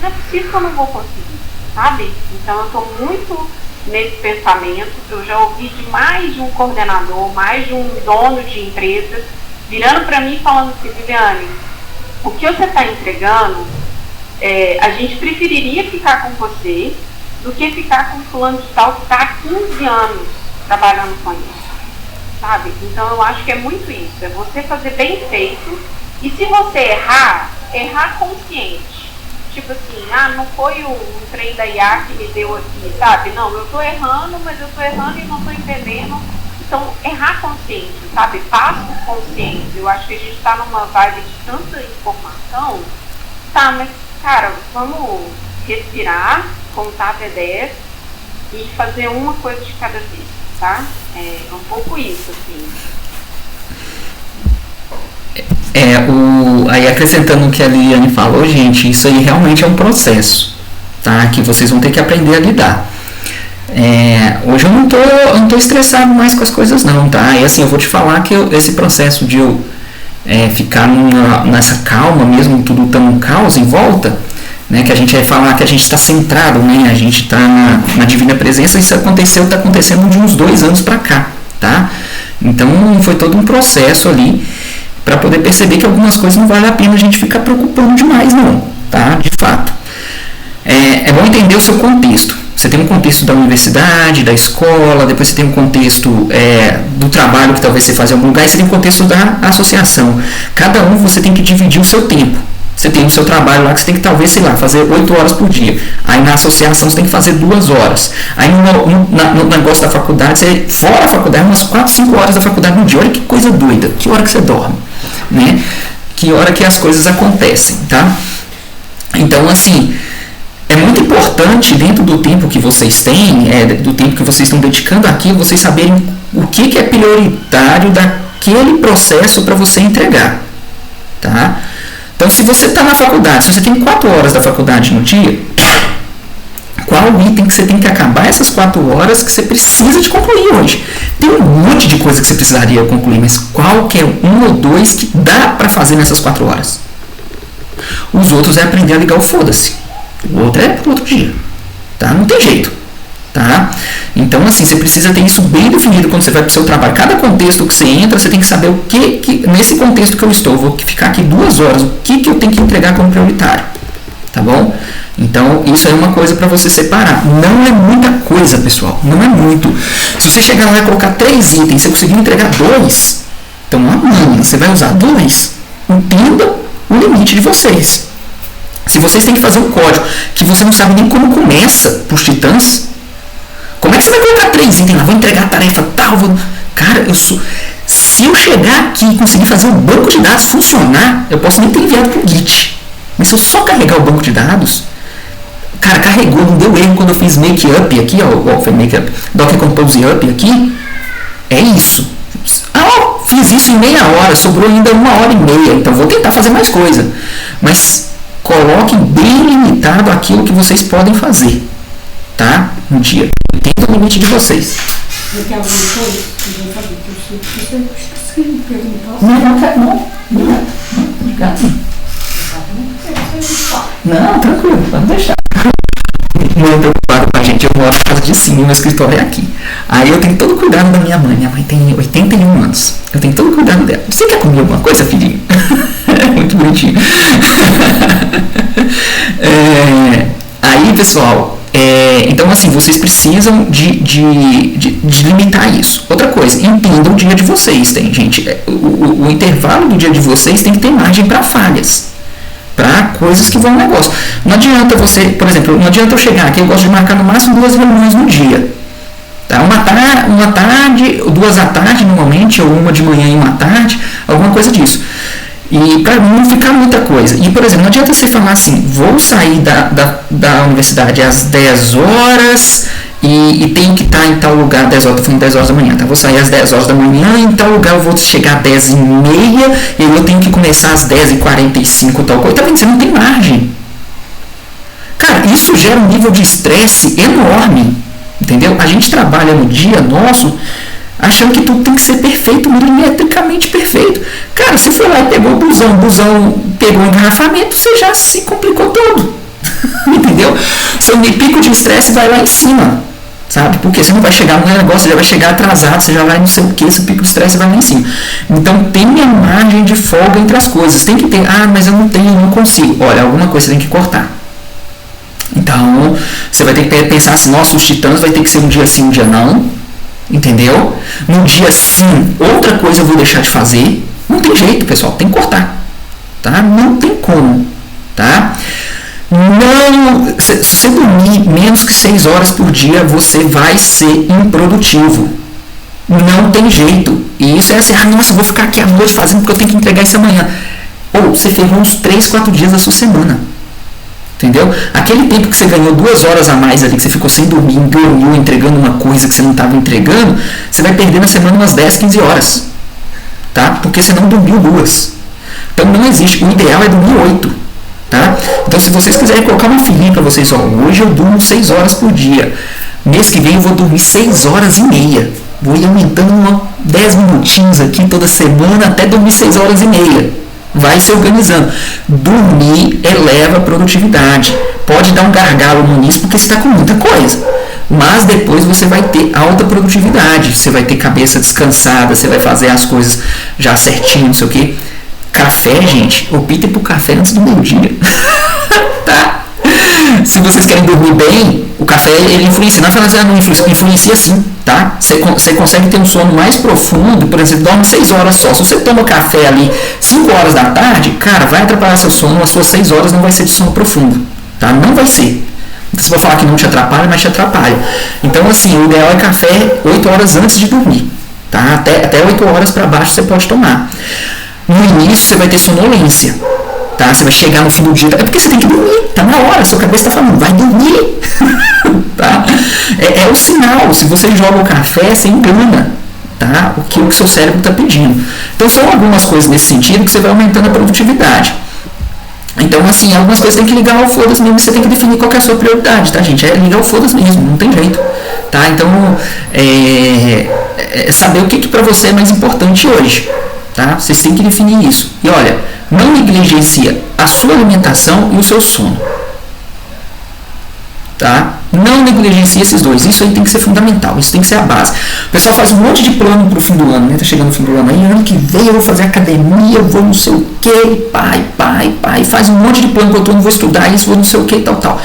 não é possível que eu não vou conseguir, sabe? Então eu estou muito nesse pensamento. Eu já ouvi de mais de um coordenador, mais de um dono de empresa, virando para mim e falando assim: Viviane, o que você está entregando, a gente preferiria ficar com você do que ficar com fulano de tal que está há 15 anos trabalhando com isso, sabe? Então eu acho que é muito isso, é você fazer bem feito, e se você errar consciente. Tipo assim, não foi um trem da IA que me deu aqui, sabe? Não, eu tô errando, mas eu tô errando e não tô entendendo. Então, errar consciente, sabe? Passo consciente. Eu acho que a gente tá numa vibe de tanta informação, tá? Mas, cara, vamos respirar, contar até 10 e fazer uma coisa de cada vez, tá? É um pouco isso, assim. Aí acrescentando o que a Liliane falou, gente, isso aí realmente é um processo, tá? Que vocês vão ter que aprender a lidar. Hoje eu não tô estressado mais com as coisas não, tá? E assim, eu vou te falar que esse processo de eu ficar nessa calma mesmo, tudo tão um caos em volta, né? Que a gente vai falar que a gente está centrado, né? A gente está na divina presença. Isso está acontecendo de uns 2 anos para cá, tá? Então foi todo um processo ali para poder perceber que algumas coisas não vale a pena a gente ficar preocupando demais não, tá? De fato. É bom entender o seu contexto. Você tem um contexto da universidade, da escola, depois você tem um contexto do trabalho que talvez você faça em algum lugar, e você tem um contexto da associação. Cada um você tem que dividir o seu tempo. Você tem o seu trabalho lá que você tem que talvez, sei lá, fazer 8 horas por dia. Aí na associação você tem que fazer 2 horas. Aí no negócio da faculdade, você, fora a faculdade, umas 4, 5 horas da faculdade no dia. Olha que coisa doida. Que hora que você dorme, né? que hora que as coisas acontecem, tá? Então, assim, é muito importante, dentro do tempo que vocês têm, do tempo que vocês estão dedicando aqui, vocês saberem o que é prioritário daquele processo para você entregar, tá? Então, se você está na faculdade, se você tem 4 horas da faculdade no dia, qual item que você tem que acabar essas 4 horas que você precisa de concluir hoje? Tem um monte de coisa que você precisaria concluir, mas qual que é um ou dois que dá para fazer nessas 4 horas? Os outros é aprender a ligar o foda-se. O outro é para outro dia. Tá? Não tem jeito. Tá? Então, assim, você precisa ter isso bem definido quando você vai para o seu trabalho. Cada contexto que você entra, você tem que saber o que nesse contexto que eu estou, eu vou ficar aqui 2 horas, o que eu tenho que entregar como prioritário. Tá bom? Então, isso é uma coisa para você separar. Não é muita coisa, pessoal. Não é muito. Se você chegar lá e colocar 3 itens, você conseguir entregar 2, então amanhã você vai usar 2. Entenda o limite de vocês. Se vocês têm que fazer um código que você não sabe nem como começa para os titãs, como é que você vai colocar 3 itens lá? Vou entregar a tarefa tal. Cara, se eu chegar aqui e conseguir fazer um banco de dados funcionar, eu posso nem ter enviado para o Git. Mas se eu só carregar o banco de dados, cara, carregou, não deu erro quando eu fiz make up aqui, ó, foi make up, Docker Compose up aqui, é isso. Fiz isso em meia hora, sobrou ainda 1h30, então vou tentar fazer mais coisa. Mas coloquem bem limitado aquilo que vocês podem fazer, tá? No dia. Entenda o limite de vocês. Não, tranquilo, pode deixar. Muito preocupado com a gente, eu moro na casa de cima, meu escritório é aqui. Aí eu tenho todo o cuidado da minha mãe tem 81 anos. Eu tenho todo o cuidado dela. Você quer comer alguma coisa, filhinho? É muito bonitinho. Aí, pessoal, então assim, vocês precisam de limitar isso. Outra coisa, entendam o dia de vocês, tem, gente. O intervalo do dia de vocês tem que ter margem para falhas. Para coisas que vão no negócio. Não adianta você, por exemplo, não adianta eu chegar aqui, eu gosto de marcar no máximo 2 reuniões no dia. Tá? Uma tarde, 2 à tarde normalmente, ou 1 de manhã e 1 à tarde, alguma coisa disso. E para não ficar muita coisa. E, por exemplo, não adianta você falar assim, vou sair da universidade às 10 horas e tenho que estar em tal lugar, 10 horas, estou falando 10 horas da manhã, tá? Vou sair às 10 horas da manhã, em tal lugar eu vou chegar às 10h30 e eu tenho que começar às 10h45, tal coisa. Tá vendo? Você não tem margem. Cara, isso gera um nível de estresse enorme, entendeu? A gente trabalha no dia nosso achando que tudo tem que ser perfeito, milimetricamente perfeito. Cara, você foi lá e pegou o busão pegou o engarrafamento, você já se complicou todo. Entendeu? Seu pico de estresse vai lá em cima, sabe? Porque você não vai chegar no negócio, você já vai chegar atrasado, você já vai não sei o que, seu pico de estresse vai lá em cima. Então tenha margem de folga entre as coisas. Tem que ter, mas eu não tenho, eu não consigo. Olha, alguma coisa você tem que cortar. Então, você vai ter que pensar assim, nossa, os titãs vai ter que ser um dia sim, um dia não. Entendeu? No dia sim, outra coisa eu vou deixar de fazer. Não tem jeito, pessoal, tem que cortar. Tá? Não tem como. Tá? Não, se você dormir menos que 6 horas por dia, você vai ser improdutivo. Não tem jeito. E isso é assim, nossa, eu vou ficar aqui à noite fazendo porque eu tenho que entregar isso amanhã. Ou você ferrou uns 3, 4 dias da sua semana. Entendeu? Aquele tempo que você ganhou 2 horas a mais ali, que você ficou sem dormir, engornou, entregando uma coisa que você não estava entregando, você vai perder na semana umas 10, 15 horas. Tá? Porque você não dormiu 2. Então não existe. O ideal é dormir 8. Tá? Então se vocês quiserem colocar uma filinha para vocês, hoje eu durmo 6 horas por dia. Mês que vem eu vou dormir 6 horas e meia. Vou ir aumentando 10 minutinhos aqui toda semana até dormir 6 horas e meia. Vai se organizando. Dormir eleva a produtividade. Pode dar um gargalo no início porque você está com muita coisa. Mas depois você vai ter alta produtividade. Você vai ter cabeça descansada. Você vai fazer as coisas já certinho, não sei o que. Café, gente. Optem por café antes do meio-dia. Tá? Se vocês querem dormir bem, o café ele influencia. Não é falar assim, não influencia sim, tá? Você consegue ter um sono mais profundo, por exemplo, dorme 6 horas só. Se você toma café ali 5 horas da tarde, cara, vai atrapalhar seu sono, as suas 6 horas não vai ser de sono profundo, tá? Não vai ser. Você vai falar que não te atrapalha, mas te atrapalha. Então, assim, o ideal é café 8 horas antes de dormir, tá? Até 8 horas para baixo você pode tomar. No início você vai ter sonolência, tá? Você vai chegar no fim do dia, é porque você tem que dormir, tá na hora, sua cabeça está falando, vai dormir, tá? É o sinal, se você joga o café, você engana, tá? O que o seu cérebro está pedindo. Então são algumas coisas nesse sentido que você vai aumentando a produtividade. Então, assim, algumas coisas tem que ligar ao foda-se mesmo, você tem que definir qual que é a sua prioridade, tá, gente? É ligar ao foda-se mesmo, não tem jeito, tá? Então, saber o que pra você é mais importante hoje, tá? Vocês têm que definir isso. E olha, não negligencia a sua alimentação e o seu sono, tá? Não negligencia esses dois, isso aí tem que ser fundamental, isso tem que ser a base. O pessoal faz um monte de plano pro fim do ano, né? Tá chegando no fim do ano aí, ano que vem eu vou fazer academia, eu vou não sei o que, pai, faz um monte de plano pro outro ano, vou estudar isso, vou não sei o que, tal.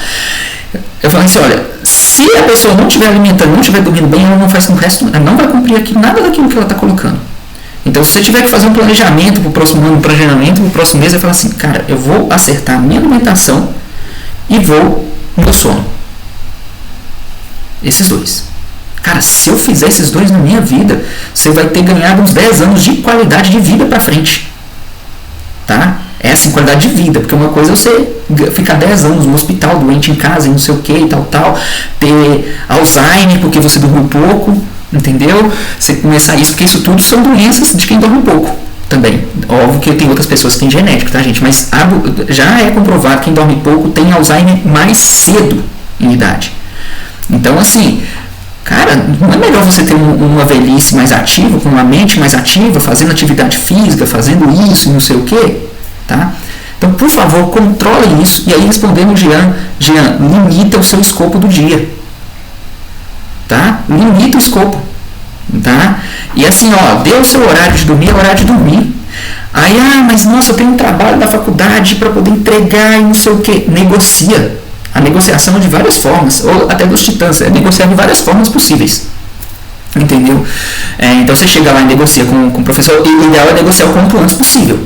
Eu falo assim, olha, se a pessoa não estiver alimentando, não estiver dormindo bem, ela não faz no resto, ela não vai cumprir aqui nada daquilo que ela está colocando. Então, se você tiver que fazer um planejamento pro próximo ano, um planejamento pro próximo mês, você fala assim, cara, eu vou acertar a minha alimentação e vou no meu sono. Esses dois. Cara, se eu fizer esses dois na minha vida, você vai ter ganhado uns 10 anos de qualidade de vida pra frente. Tá? É assim, qualidade de vida, porque uma coisa é você ficar 10 anos no hospital, doente em casa, e não sei o que, tal, ter Alzheimer porque você dormiu pouco, entendeu? Você começar isso, porque isso tudo são doenças de quem dorme pouco também. Óbvio que tem outras pessoas que têm genético, tá, gente? Mas já é comprovado que quem dorme pouco tem Alzheimer mais cedo em idade. Então, assim, cara, não é melhor você ter uma velhice mais ativa, com uma mente mais ativa, fazendo atividade física, fazendo isso e não sei o que, tá? Então, por favor, controle isso. E aí, respondendo o Jean, limita o seu escopo do dia, tá? Limita o escopo, tá? E assim, ó, dê o seu horário de dormir, é horário de dormir. Aí, mas nossa, eu tenho um trabalho da faculdade para poder entregar e não sei o que. Negocia. A negociação é de várias formas, ou até dos titãs, é negociar de várias formas possíveis. Entendeu? Então você chega lá e negocia com o professor, e o ideal é negociar o quanto antes possível.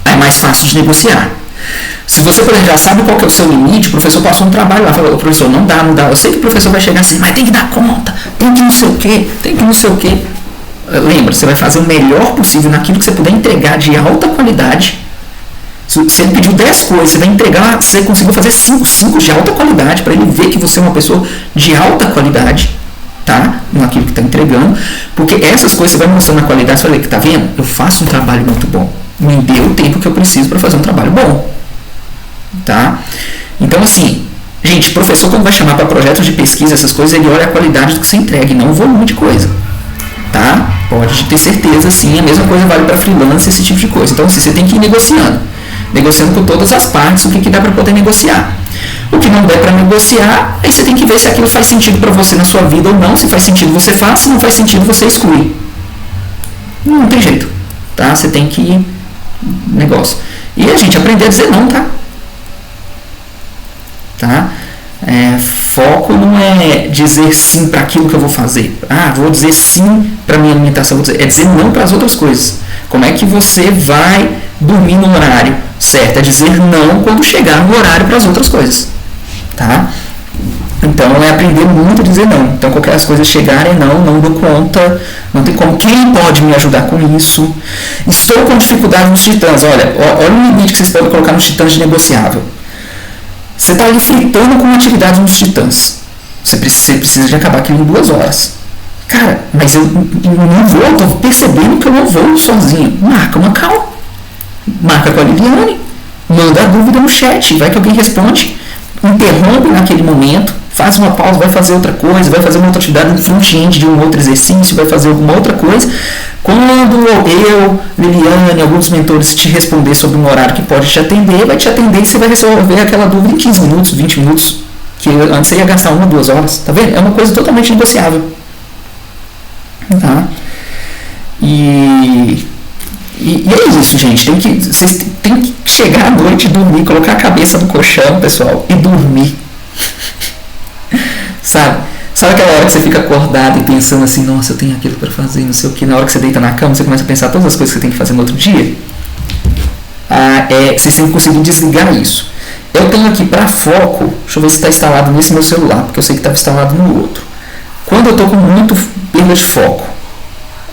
É mais fácil de negociar. Se você, por exemplo, já sabe qual que é o seu limite, o professor passou um trabalho lá, falou, professor, não dá. Eu sei que o professor vai chegar assim, mas tem que dar conta, tem que não sei o que. Lembra, você vai fazer o melhor possível naquilo que você puder entregar de alta qualidade. Se ele pediu 10 coisas, você vai entregar, você conseguiu fazer 5 de alta qualidade, para ele ver que você é uma pessoa de alta qualidade, tá? Naquilo que está entregando, porque essas coisas você vai mostrando a qualidade, você vai ver que tá vendo? Eu faço um trabalho muito bom, me dê o tempo que eu preciso para fazer um trabalho bom, tá? Então, assim, gente, professor quando vai chamar para projetos de pesquisa, essas coisas, ele olha a qualidade do que você entrega e não o volume de coisa, tá? Pode ter certeza, sim, a mesma coisa vale para freelance, esse tipo de coisa. Então, assim, você tem que ir negociando com todas as partes o que dá para poder negociar. O que não der para negociar, aí você tem que ver se aquilo faz sentido para você na sua vida ou não. Se faz sentido, você faz. Se não faz sentido, você exclui. Não tem jeito, tá? Você tem que ir negócio. E a gente aprender a dizer não, tá? Foco não é dizer sim para aquilo que eu vou fazer. Vou dizer sim para minha alimentação. É dizer não para as outras coisas. Como é que você vai dormir no horário certo? É dizer não quando chegar no horário para as outras coisas, tá? Então é aprender muito a dizer não. Então qualquer as coisas chegarem, não dou conta, não tem como. Quem pode me ajudar com isso? Estou com dificuldade nos titãs. Olha o limite que vocês podem colocar nos titãs de negociável. Você está ali fritando com atividade nos titãs. Você precisa de acabar aquilo em 2 horas. Cara, mas eu não vou, eu estou percebendo que eu não vou sozinho. Marca uma call. Marca com a Liliane. Manda a dúvida no chat. Vai que alguém responde. Interrompe naquele momento. Faz uma pausa, vai fazer outra coisa. Vai fazer uma outra atividade no front-end de um outro exercício. Vai fazer alguma outra coisa. Quando eu, Liliane, alguns mentores te responder sobre um horário que pode te atender, vai te atender e você vai resolver aquela dúvida em 15 minutos, 20 minutos. Que antes você ia gastar 1 ou 2 horas. Tá vendo? É uma coisa totalmente negociável. Tá? E é isso, gente. Vocês têm que chegar à noite, dormir, colocar a cabeça no colchão, pessoal, e dormir. Sabe aquela hora que você fica acordado e pensando assim, nossa, eu tenho aquilo para fazer, não sei o que. Na hora que você deita na cama, você começa a pensar todas as coisas que você tem que fazer no outro dia. Vocês têm que conseguir desligar isso. Eu tenho aqui para foco, deixa eu ver se está instalado nesse meu celular, porque eu sei que estava instalado no outro. Quando eu estou com muito perda de foco,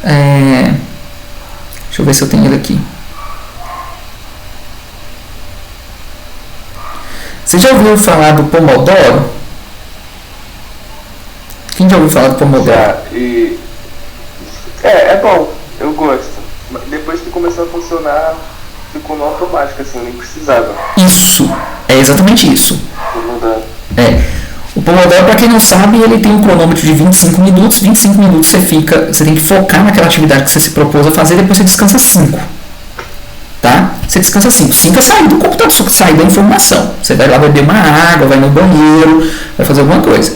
deixa eu ver se eu tenho ele aqui. Você já ouviu falar do Pomodoro? Quem já ouviu falar do Pomodoro? Já, é bom, eu gosto. Depois que começou a funcionar, ficou no automático, assim, eu nem precisava. Isso, é exatamente isso. Pomodoro. O Pomodoro, para quem não sabe, ele tem um cronômetro de 25 minutos. 25 minutos você tem que focar naquela atividade que você se propôs a fazer, depois você descansa 5. Tá? Você descansa 5. 5 é sair do computador, sair da informação. Você vai lá beber uma água, vai no banheiro, vai fazer alguma coisa.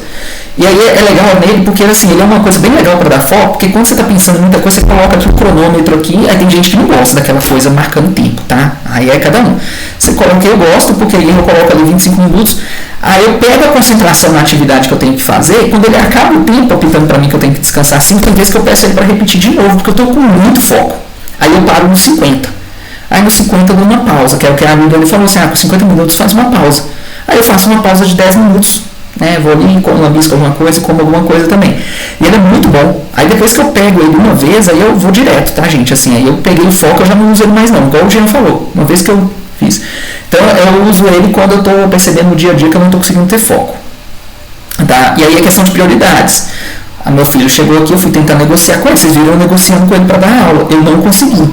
E aí é legal nele porque assim, ele é uma coisa bem legal para dar foco, porque quando você está pensando em muita coisa, você coloca aqui o cronômetro aqui, aí tem gente que não gosta daquela coisa marcando tempo, tá? Aí é cada um. Você coloca, eu gosto, porque aí eu coloco ali 25 minutos, aí eu pego a concentração na atividade que eu tenho que fazer, quando ele acaba o tempo apitando para mim que eu tenho que descansar 5, tem vezes que eu peço ele para repetir de novo, porque eu estou com muito foco. Aí eu paro nos 50. Aí nos 50 eu dou uma pausa, que é o que a Lula falou assim, com 50 minutos faz uma pausa. Aí eu faço uma pausa de 10 minutos, né, vou ali, como uma bisca alguma coisa, como alguma coisa também. E ele é muito bom. Aí depois que eu pego ele uma vez, aí eu vou direto, tá, gente? Assim, aí eu peguei o foco, eu já não uso ele mais não, igual o Jean falou, uma vez que eu fiz. Então eu uso ele quando eu estou percebendo no dia a dia que eu não estou conseguindo ter foco. Tá? E aí é questão de prioridades. A meu filho chegou aqui, eu fui tentar negociar com ele, vocês viram eu negociando com ele para dar aula, eu não consegui.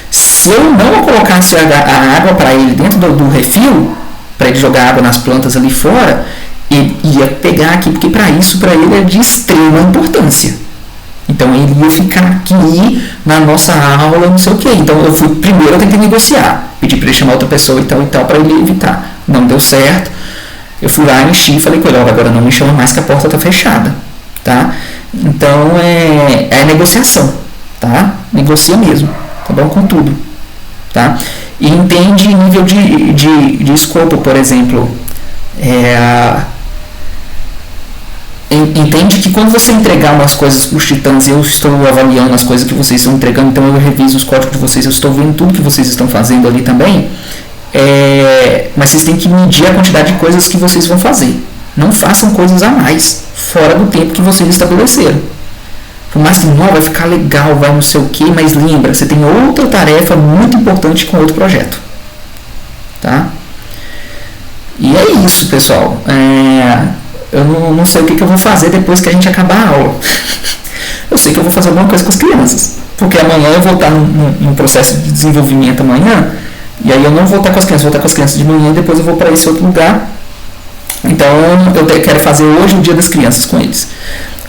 Se eu não colocasse a água para ele dentro do refil, para ele jogar água nas plantas ali fora, ele ia pegar aqui, porque para isso, para ele é de extrema importância. Então ele ia ficar aqui na nossa aula, não sei o que. Então primeiro eu tentei negociar, pedi para ele chamar outra pessoa e tal, para ele evitar. Não deu certo. Eu fui lá, enchi e falei com ele, agora não me chama mais que a porta está fechada. Tá? Então é negociação. Tá? Negocia mesmo. Tá bom? Com tudo. Tá? E entende nível de escopo, por exemplo. Entende que quando você entregar umas coisas para os titãs, eu estou avaliando as coisas que vocês estão entregando, então eu reviso os códigos de vocês, eu estou vendo tudo que vocês estão fazendo ali também, mas vocês têm que medir a quantidade de coisas que vocês vão fazer. Não façam coisas a mais, fora do tempo que vocês estabeleceram. Por mais que não vai ficar legal, vai não sei o que, mas lembra, você tem outra tarefa muito importante com outro projeto. Tá? E é isso, pessoal. Eu não sei o que eu vou fazer depois que a gente acabar a aula. Eu sei que eu vou fazer alguma coisa com as crianças. Porque amanhã eu vou estar num processo de desenvolvimento amanhã. E aí eu não vou estar com as crianças, vou estar com as crianças de manhã e depois eu vou para esse outro lugar. Então eu quero fazer hoje o dia das crianças com eles.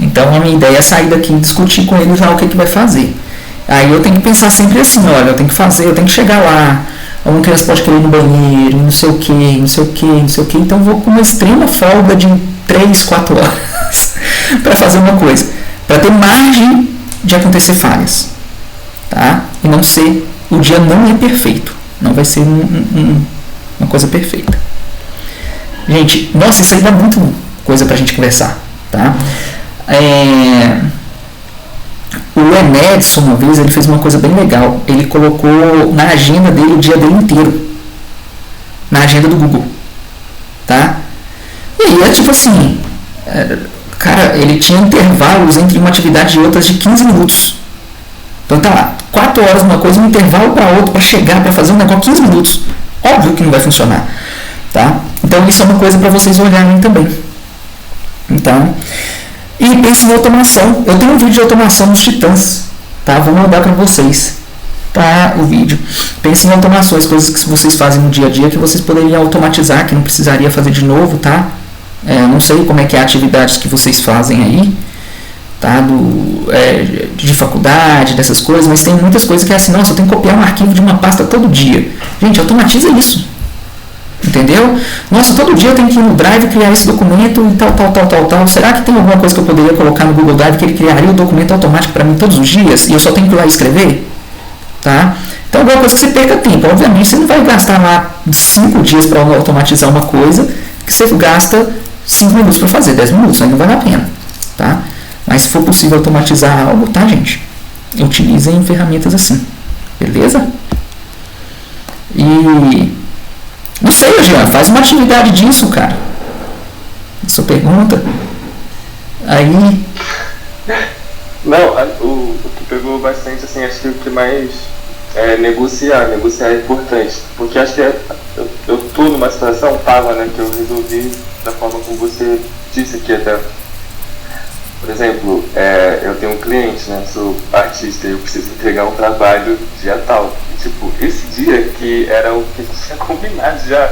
Então a minha ideia é sair daqui e discutir com eles já o que vai fazer. Aí eu tenho que pensar sempre assim, olha, eu tenho que fazer, eu tenho que chegar lá. Uma criança pode querer ir no banheiro, não sei o que, não sei o que, não sei o que. Então eu vou com uma extrema folga de 3, 4 horas para fazer uma coisa. Para ter margem de acontecer falhas. Tá? E não ser, o dia não é perfeito. Não vai ser uma coisa perfeita. Gente, nossa, isso aí dá muito coisa pra gente conversar. Tá? O Enedson, uma vez, ele fez uma coisa bem legal. Ele colocou na agenda dele o dia dele inteiro. Na agenda do Google. Tá? E aí é tipo assim, cara, ele tinha intervalos entre uma atividade e outras de 15 minutos. Então tá lá, 4 horas uma coisa, um intervalo para outra, para chegar, para fazer um negócio 15 minutos. Óbvio que não vai funcionar. Tá? Então isso é uma coisa para vocês olharem também. Então, e pense em automação. Eu tenho um vídeo de automação nos Titãs, tá? Vou mandar para vocês, tá? O vídeo. Pense em automações, coisas que vocês fazem no dia a dia que vocês poderiam automatizar, que não precisaria fazer de novo, tá? Não sei como é que é a atividades que vocês fazem aí, tá? De faculdade, dessas coisas, mas tem muitas coisas que é assim, nossa, eu tenho que copiar um arquivo de uma pasta todo dia. Gente, automatiza isso. Entendeu? Nossa, todo dia eu tenho que ir no Drive criar esse documento e tal. Será que tem alguma coisa que eu poderia colocar no Google Drive que ele criaria o documento automático para mim todos os dias e eu só tenho que ir lá escrever? Tá? Então, alguma coisa que você perca tempo. Obviamente, você não vai gastar lá 5 dias para automatizar uma coisa que você gasta 5 minutos para fazer, 10 minutos, aí não vale a pena. Tá? Mas se for possível automatizar algo, tá, gente? Utilizem ferramentas assim. Beleza? E não sei, Jean, faz uma atividade disso, cara. Sua pergunta. Aí. Não, o que pegou bastante, assim, acho que o que mais é negociar. Negociar é importante. Porque acho que eu tô numa situação, tava, né, que eu resolvi da forma como você disse aqui até. Por exemplo, eu tenho um cliente, né, sou artista e eu preciso entregar um trabalho dia tal. E, tipo, esse dia que era o que a gente tinha combinado já,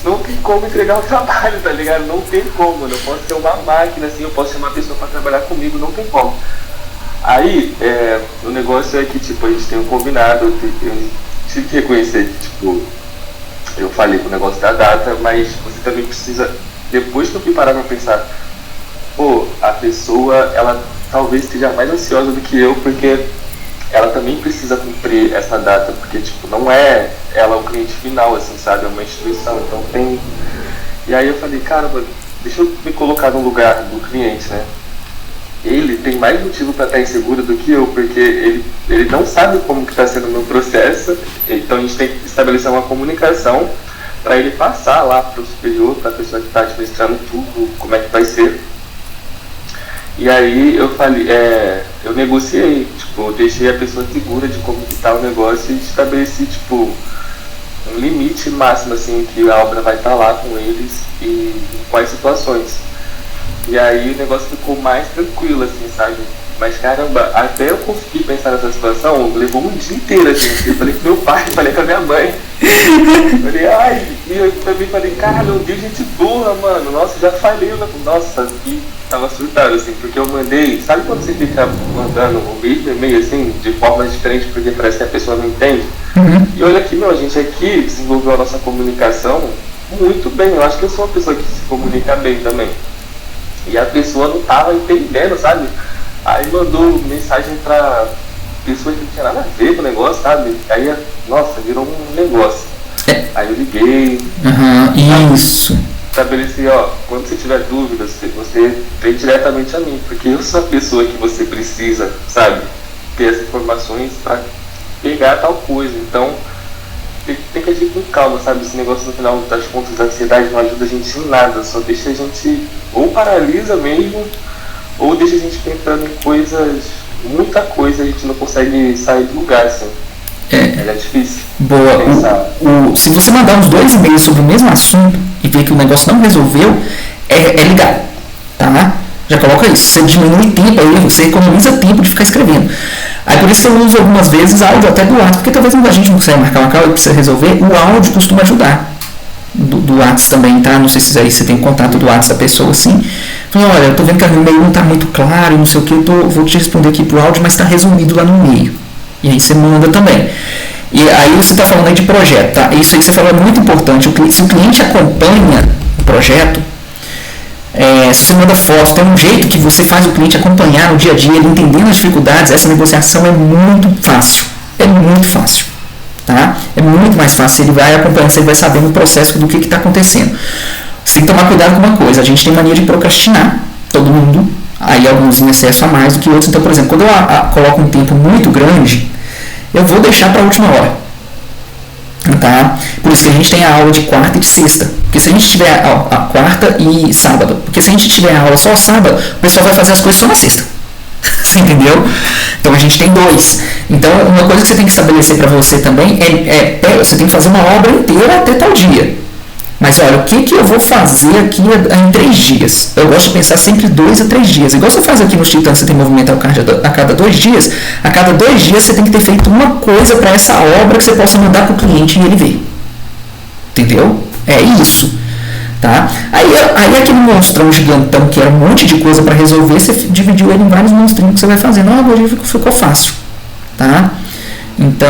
não tem como entregar o trabalho, tá ligado? Não tem como, eu não posso ser uma máquina assim, eu posso chamar a pessoa pra trabalhar comigo, não tem como. Aí, o negócio é que, tipo, a gente tem um combinado, eu tive que reconhecer que, tipo, eu falei com o negócio da data, mas você também precisa, depois que eu fui parar pra pensar, pô, a pessoa, ela talvez esteja mais ansiosa do que eu, porque ela também precisa cumprir essa data, porque, tipo, não é ela o cliente final, assim, sabe, é uma instituição, então tem... E aí eu falei, caramba, deixa eu me colocar no lugar do cliente, né? Ele tem mais motivo para estar inseguro do que eu, porque ele não sabe como que está sendo o meu processo, então a gente tem que estabelecer uma comunicação para ele passar lá para o superior, para a pessoa que está administrando tudo, como é que vai ser. E aí eu falei, eu negociei, tipo, eu deixei a pessoa segura de como que tá o negócio e estabeleci, tipo, um limite máximo, assim, que a obra vai estar lá com eles e em quais situações. E aí o negócio ficou mais tranquilo, assim, sabe? Mas caramba, até eu conseguir pensar nessa situação, levou um dia inteiro, assim. Eu falei com meu pai, falei com a minha mãe. Falei, ai, e eu também falei, cara, meu Deus, gente burra, mano. Nossa, já falei, nossa, e tava surtado, assim, porque eu mandei, sabe quando você fica mandando o mesmo e-mail, assim, de formas diferentes, porque parece que a pessoa não entende? Uhum. E olha aqui, meu, a gente aqui desenvolveu a nossa comunicação muito bem. Eu acho que eu sou uma pessoa que se comunica bem também. E a pessoa não tava entendendo, sabe? Aí mandou mensagem pra pessoa que não tinha nada a ver com o negócio, sabe? Aí, nossa, virou um negócio. Aí eu liguei. Isso. Estabeleci, ó, quando você tiver dúvidas, você vem diretamente a mim, porque eu sou a pessoa que você precisa, sabe? Ter as informações pra pegar tal coisa. Então, tem que agir com calma, sabe? Esse negócio no final das contas da ansiedade não ajuda a gente em nada, só deixa a gente ou paralisa mesmo, ou deixa a gente pensando em coisas, muita coisa, a gente não consegue sair do lugar, assim. É difícil. Boa. Se você mandar uns 2 e-mails sobre o mesmo assunto e ver que o negócio não resolveu, é ligar, tá? Já coloca isso. Você diminui tempo aí, você economiza tempo de ficar escrevendo. Aí por isso que eu uso algumas vezes áudio até do WhatsApp, porque talvez muita gente não consiga marcar uma call e precisa resolver. O áudio costuma ajudar. Do WhatsApp também, tá? Não sei se aí você tem contato do WhatsApp da pessoa assim. Fala, olha, eu tô vendo que o e-mail não tá muito claro, não sei o que, vou te responder aqui pro áudio, mas tá resumido lá no e-mail. E aí você manda também. E aí você está falando aí de projeto, tá? Isso aí que você falou é muito importante. Se o cliente acompanha o projeto, se você manda fotos, tem um jeito que você faz o cliente acompanhar no dia a dia, ele entendendo as dificuldades, essa negociação é muito fácil. É muito fácil. Tá? É muito mais fácil, ele vai acompanhando, você vai sabendo o processo do que está acontecendo. Você tem que tomar cuidado com uma coisa, a gente tem mania de procrastinar, todo mundo, aí alguns em excesso a mais do que outros. Então, por exemplo, quando eu coloco um tempo muito grande, eu vou deixar para a última hora. Tá? Por isso que a gente tem a aula de quarta e de sexta. Porque se a gente tiver a quarta e sábado, porque se a gente tiver a aula só sábado, o pessoal vai fazer as coisas só na sexta. Você entendeu? Então a gente tem 2. Então uma coisa que você tem que estabelecer para você também você tem que fazer uma obra inteira até tal dia. Mas olha, o que eu vou fazer aqui em 3 dias? Eu gosto de pensar sempre 2 a 3 dias. Igual você faz aqui no Titãs, você tem movimento a cada 2 dias. A cada 2 dias você tem que ter feito uma coisa para essa obra que você possa mandar para o cliente e ele ver. Entendeu? É isso. Tá? Aí aquele monstrão gigantão que era um monte de coisa para resolver, você dividiu ele em vários monstrinhos que você vai fazendo. Hoje ficou fácil. Tá? Então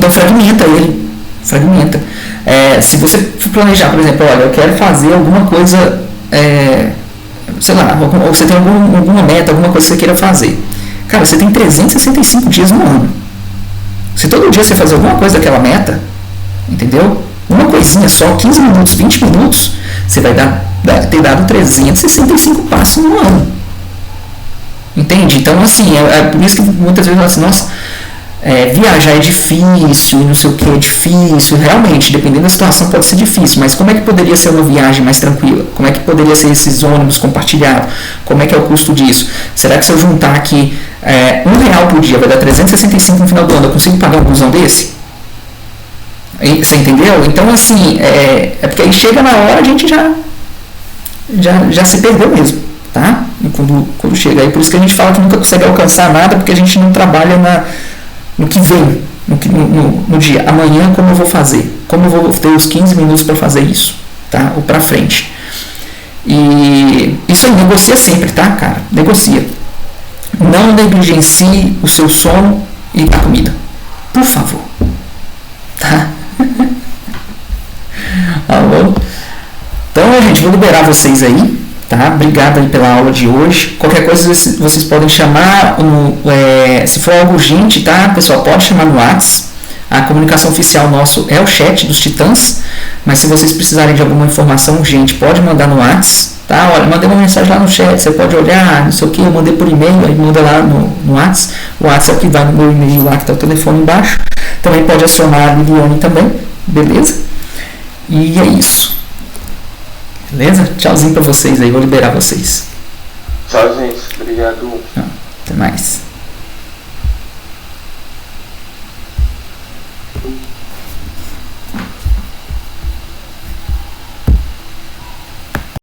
fragmenta ele. Fragmenta. Se você planejar, por exemplo, olha, eu quero fazer alguma coisa, sei lá, ou você tem alguma meta, alguma coisa que você queira fazer. Cara, você tem 365 dias no ano. Se todo dia você fazer alguma coisa daquela meta, entendeu? Uma coisinha só, 15 minutos, 20 minutos, você vai ter dado 365 passos no ano. Entende? Então, assim, por isso que muitas vezes eu falo assim, nossa, viajar é difícil, não sei o que é difícil. Realmente, dependendo da situação pode ser difícil, mas como é que poderia ser uma viagem mais tranquila? Como é que poderia ser esses ônibus compartilhados? Como é que é o custo disso? Será que se eu juntar aqui R$1 por dia vai dar 365 no final do ano, eu consigo pagar um busão desse? Você entendeu? Então, assim, é porque aí chega na hora a gente já se perdeu mesmo, tá? Quando chega aí, por isso que a gente fala que nunca consegue alcançar nada, porque a gente não trabalha no que vem, no dia. Amanhã, como eu vou fazer? Como eu vou ter os 15 minutos para fazer isso, tá? Ou para frente. E isso aí, negocia sempre, tá, cara? Negocia. Não negligencie o seu sono e a comida. Por favor. Tá? Alô? Então, gente, vou liberar vocês aí, tá? Obrigado aí pela aula de hoje. Qualquer coisa vocês podem chamar, se for algo urgente, tá? Pessoal, pode chamar no WhatsApp. A comunicação oficial nosso é o chat dos Titãs, mas se vocês precisarem de alguma informação urgente, pode mandar no WhatsApp, tá? Olha, mandei uma mensagem lá no chat, você pode olhar, não sei o que, eu mandei por e-mail, aí manda lá no WhatsApp. O WhatsApp é o que vai no meu e-mail lá, que está o telefone embaixo. Também pode acionar a Liliane também, beleza? E é isso. Beleza? Tchauzinho pra vocês aí, vou liberar vocês. Tchau, gente. Obrigado. Até mais.